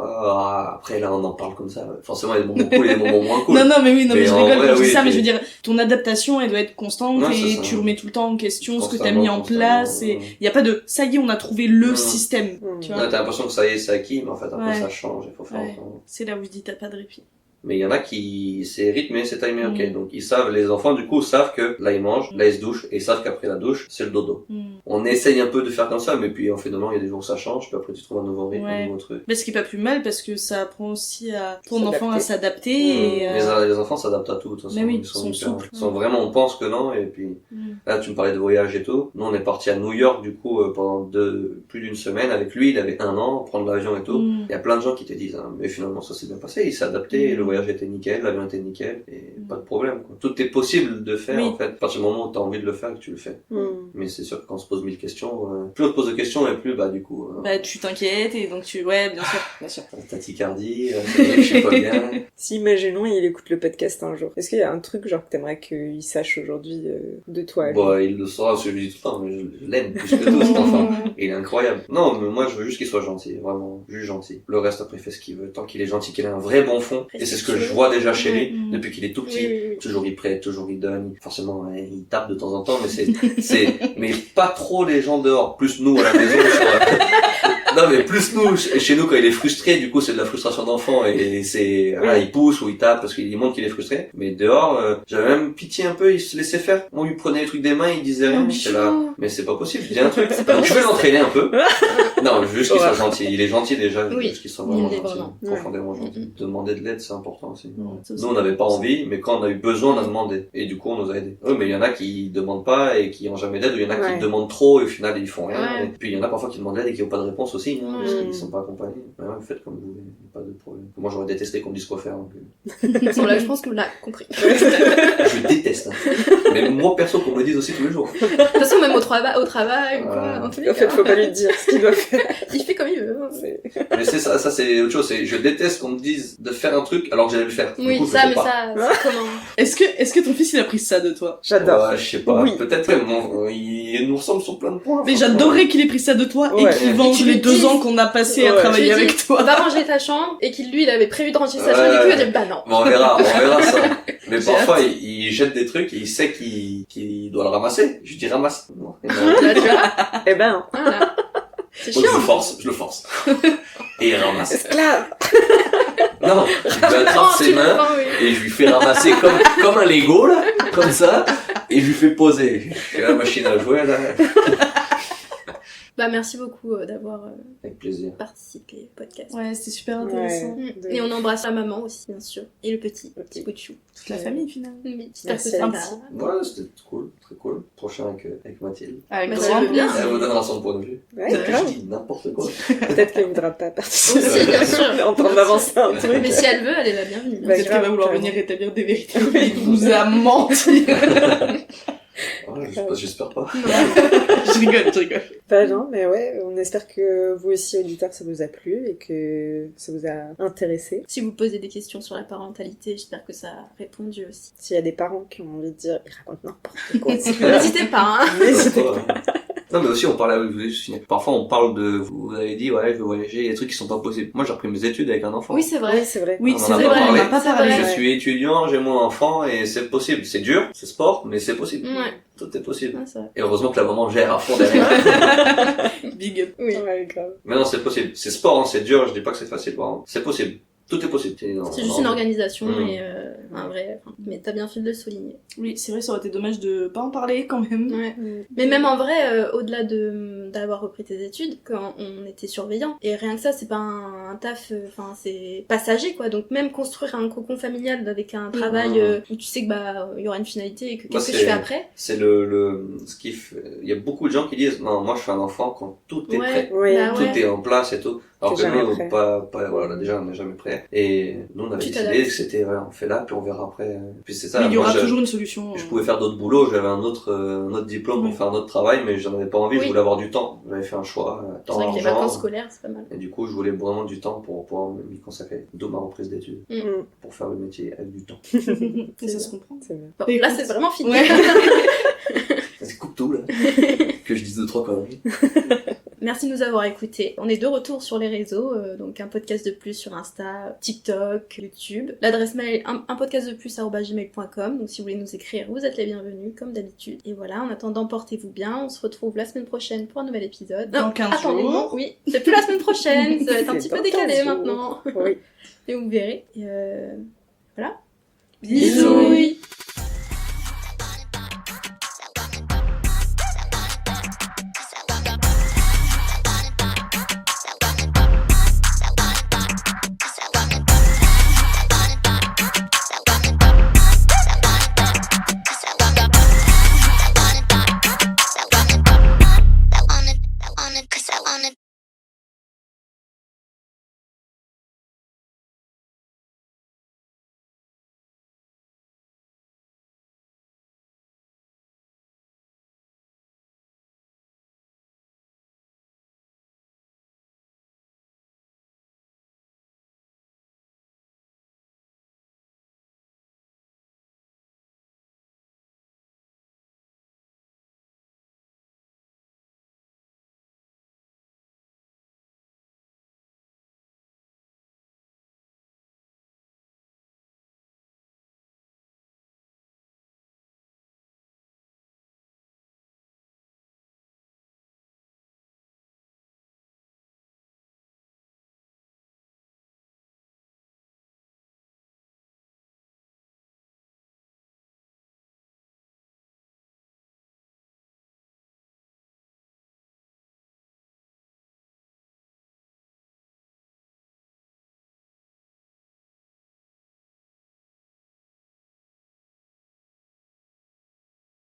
[SPEAKER 3] Après, là, on en parle comme ça. forcément il y a des moments cool et des moments moins cool.
[SPEAKER 4] Non, mais oui, mais je rigole
[SPEAKER 3] vrai,
[SPEAKER 4] quand je dis ça,
[SPEAKER 3] oui,
[SPEAKER 4] mais je veux dire, ton adaptation, elle doit être constante et tu remets tout le temps en question ce que t'as mis en place et il y a pas de, ça y est, on a trouvé le système, tu vois.
[SPEAKER 3] T'as l'impression que ça y est, c'est acquis, mais en fait, après, ça change, il faut faire
[SPEAKER 4] C'est là où je dis, t'as pas de répit.
[SPEAKER 3] Mais il y en a qui, c'est rythmé, c'est timé, ok. Donc ils savent, les enfants du coup savent que là ils mangent, là ils se douchent, et ils savent qu'après la douche, c'est le dodo. On essaye un peu de faire comme ça, mais puis en fait non, il y a des jours où ça change, puis après tu trouves un nouveau rythme, un nouveau truc.
[SPEAKER 4] Mais ce qui est pas plus mal, parce que ça apprend aussi à ton enfant à s'adapter. Et
[SPEAKER 3] les enfants s'adaptent à tout, de toute façon.
[SPEAKER 4] Mais oui,
[SPEAKER 3] ils sont
[SPEAKER 4] souples.
[SPEAKER 3] Ils sont vraiment, on pense que non, et puis là tu me parlais de voyage et tout. Nous on est parti à New York du coup pendant plus d'une semaine avec lui, il avait 1 an, prendre l'avion et tout. Il y a plein de gens qui te disent, mais finalement ça s'est bien passé, il s'est adapté, le voyage était nickel, l'avion était nickel, et pas de problème, quoi. Tout est possible de faire, en fait. À partir du moment où t'as envie de le faire, que tu le fais. Mais c'est sûr que quand on se pose 1000 questions, plus on te pose de questions, et plus, du coup...
[SPEAKER 4] tu t'inquiètes, et donc ouais, bien sûr.
[SPEAKER 3] Tachycardie, je sais pas bien.
[SPEAKER 5] Si, imaginons, il écoute le podcast un jour. Est-ce qu'il y a un truc, genre, que t'aimerais qu'il sache aujourd'hui de toi?
[SPEAKER 3] Il le saura, parce que je lui dis tout le temps, mais je l'aime plus que tout, cet enfant. Et il est incroyable. Non, mais moi, je veux juste qu'il soit gentil, vraiment, juste gentil. Le reste, après, il fait ce qu'il veut. Tant qu'il est gentil, qu'il a un vrai bon fond. Et c'est ce que je vois déjà chez lui, depuis qu'il est tout petit. Toujours il prête, toujours il donne. Forcément, il tape de temps en temps, mais mais pas trop les gens dehors. Plus nous, à la maison, non, mais plus nous, chez nous, quand il est frustré, du coup, c'est de la frustration d'enfant, et il pousse ou il tape parce qu'il montre qu'il est frustré. Mais dehors, j'avais même pitié un peu, il se laissait faire. On lui prenait les trucs des mains, il disait rien, j'étais là. Mais c'est pas possible, je dis un truc. Donc, je vais l'entraîner un peu. Non, je veux juste qu'il soit gentil. Il est gentil déjà, je veux juste qu'il soit vraiment gentil. Profondément gentil. Demander de l'aide, c'est important aussi. Nous, on n'avait pas envie, mais quand on a eu besoin, on a demandé. Et du coup, on nous a aidés. Oui, mais il y en a qui demandent pas et qui ont jamais d'aide, ou il y en a qui demandent trop et au final, ils font rien. Et puis, il y en a parfois qui demandent l'aide et qui n'ont pas de réponse aussi, parce qu'ils sont pas accompagnés. Faites comme vous voulez, pas de problème. Moi, j'aurais détesté qu'on me dise quoi faire.
[SPEAKER 2] Là, je pense que vous l'avez compris.
[SPEAKER 3] Je déteste. Mais moi, perso, qu'on me dise aussi tous les jours.
[SPEAKER 2] De toute façon, même au travail ou quoi. En
[SPEAKER 5] fait, faut pas lui dire ce qu'il doit faire.
[SPEAKER 2] Il fait comme il veut.
[SPEAKER 3] Mais c'est ça, c'est autre chose. Je déteste qu'on me dise de faire un truc alors que j'allais le faire.
[SPEAKER 2] Oui,
[SPEAKER 3] coup,
[SPEAKER 2] ça, mais ça, c'est comment?
[SPEAKER 4] Est-ce que ton fils, il a pris ça de toi?
[SPEAKER 5] J'adore.
[SPEAKER 3] Ouais, je sais pas. Oui. Peut-être il nous ressemble sur plein de points.
[SPEAKER 4] Mais j'adorerais qu'il ait pris ça de toi et qu'il venge les 2 ans qu'on a passé à travailler avec toi.
[SPEAKER 2] Va ranger ta chambre et qu'il, lui, il avait prévu de ranger sa chambre et puis il a dit, bah non.
[SPEAKER 3] Bon, on verra ça. Mais parfois, il jette des trucs et il sait qu'il doit le ramasser. Je dis ramasse. Non.
[SPEAKER 2] Là, tu vois?
[SPEAKER 5] Eh ben.
[SPEAKER 2] Voilà. C'est chiant.
[SPEAKER 3] Je le force. Et il ramasse.
[SPEAKER 5] Esclave!
[SPEAKER 3] Non, je lui attrape ses mains et je lui fais ramasser comme un Lego, là, comme ça, et je lui fais poser. Je fais la machine à jouer, là.
[SPEAKER 2] Merci beaucoup d'avoir
[SPEAKER 3] avec plaisir
[SPEAKER 2] participé au podcast.
[SPEAKER 4] Ouais, c'était super intéressant.
[SPEAKER 2] Et on embrasse la maman aussi, bien sûr. Et le petit bout de chou.
[SPEAKER 4] Toute la famille, finalement.
[SPEAKER 2] Oui,
[SPEAKER 5] merci.
[SPEAKER 3] Ouais, c'était cool, très cool. Prochain avec Mathilde.
[SPEAKER 4] Avec grand plaisir.
[SPEAKER 3] Elle vous donnera son point de vue.
[SPEAKER 5] Ouais,
[SPEAKER 3] je dis n'importe quoi.
[SPEAKER 5] Peut-être qu'elle voudra pas participer.
[SPEAKER 2] Aussi, bien sûr.
[SPEAKER 5] On est en train d'avancer un truc.
[SPEAKER 2] Mais si elle veut, elle est la bienvenue.
[SPEAKER 4] Peut-être qu'elle va vouloir venir rétablir des vérités. Il vous a menti.
[SPEAKER 3] Ouais, j'espère pas.
[SPEAKER 4] Je rigole.
[SPEAKER 5] Non, mais ouais, on espère que vous aussi, auditeurs, ça vous a plu et que ça vous a intéressé.
[SPEAKER 2] Si vous posez des questions sur la parentalité, j'espère que ça a répondu aussi.
[SPEAKER 5] S'il y a des parents qui ont envie de dire, ils racontent n'importe quoi.
[SPEAKER 2] N'hésitez pas, hein.
[SPEAKER 5] N'hésitez pas.
[SPEAKER 3] Non, mais aussi, on parlait avec vous. Parfois, on parle de, vous avez dit, ouais, je veux voyager, il y a des trucs qui sont pas possibles. Moi, j'ai repris mes études avec un enfant.
[SPEAKER 2] Oui, c'est vrai.
[SPEAKER 5] Oui, c'est vrai.
[SPEAKER 4] Oui, c'est vrai,
[SPEAKER 3] on
[SPEAKER 4] n'a pas parlé.
[SPEAKER 3] Je suis étudiant, j'ai mon enfant, et c'est possible. C'est dur, c'est sport, mais c'est possible.
[SPEAKER 2] Ouais.
[SPEAKER 3] Tout est possible.
[SPEAKER 2] Ouais, c'est vrai.
[SPEAKER 3] Et heureusement que la maman gère à fond derrière.
[SPEAKER 4] Big up.
[SPEAKER 5] Oui, ouais, grave.
[SPEAKER 3] Mais non, c'est possible. C'est sport, hein, c'est dur, je dis pas que c'est facile, vraiment. C'est possible. Tout est possible.
[SPEAKER 2] C'est juste une organisation et un vrai. Mais t'as bien fait de le souligner.
[SPEAKER 4] Oui, c'est vrai, ça aurait été dommage de pas en parler quand même.
[SPEAKER 2] Ouais. Mais même en vrai, au-delà d'avoir repris tes études, quand on était surveillant, et rien que ça, c'est pas un taf, c'est passager quoi. Donc même construire un cocon familial avec un travail où tu sais que il y aura une finalité et que qu'est-ce que je fais après.
[SPEAKER 3] C'est ce qui fait. Il y a beaucoup de gens qui disent non, moi je fais un enfant quand tout est prêt, tout est en place et tout. Alors que nous, voilà, déjà on n'est jamais prêt. Et nous on avait décidé que c'était, on fait là, puis on verra après. Puis c'est ça.
[SPEAKER 4] Mais il y aura toujours une solution.
[SPEAKER 3] Je pouvais faire d'autres boulots, j'avais un autre diplôme pour faire un autre travail, mais j'en avais pas envie, je voulais avoir du temps. J'avais fait un choix, temps,
[SPEAKER 2] c'est vrai que les
[SPEAKER 3] argent.
[SPEAKER 2] vacances scolaires, c'est pas mal.
[SPEAKER 3] Et du coup, je voulais vraiment du temps pour pouvoir m'y consacrer. D'où ma reprise d'études. Pour faire le métier avec du temps.
[SPEAKER 4] Et ça se comprend.
[SPEAKER 5] C'est bien.
[SPEAKER 2] Bon, là, c'est vraiment fini.
[SPEAKER 3] C'est coupe tout, là. Que je dise 2-3 conneries.
[SPEAKER 2] Merci de nous avoir écoutés. On est de retour sur les réseaux, donc un podcast de plus sur Insta, TikTok, YouTube. L'adresse mail unpodcastdeplus@gmail.com. Donc si vous voulez nous écrire, vous êtes les bienvenus comme d'habitude. Et voilà, en attendant, portez-vous bien. On se retrouve la semaine prochaine pour un nouvel épisode.
[SPEAKER 4] Dans 15 jours.
[SPEAKER 2] Oui, c'est plus la semaine prochaine. Ça va être un petit peu décalé maintenant.
[SPEAKER 5] Oui.
[SPEAKER 2] Et vous verrez. Voilà.
[SPEAKER 4] Bisous.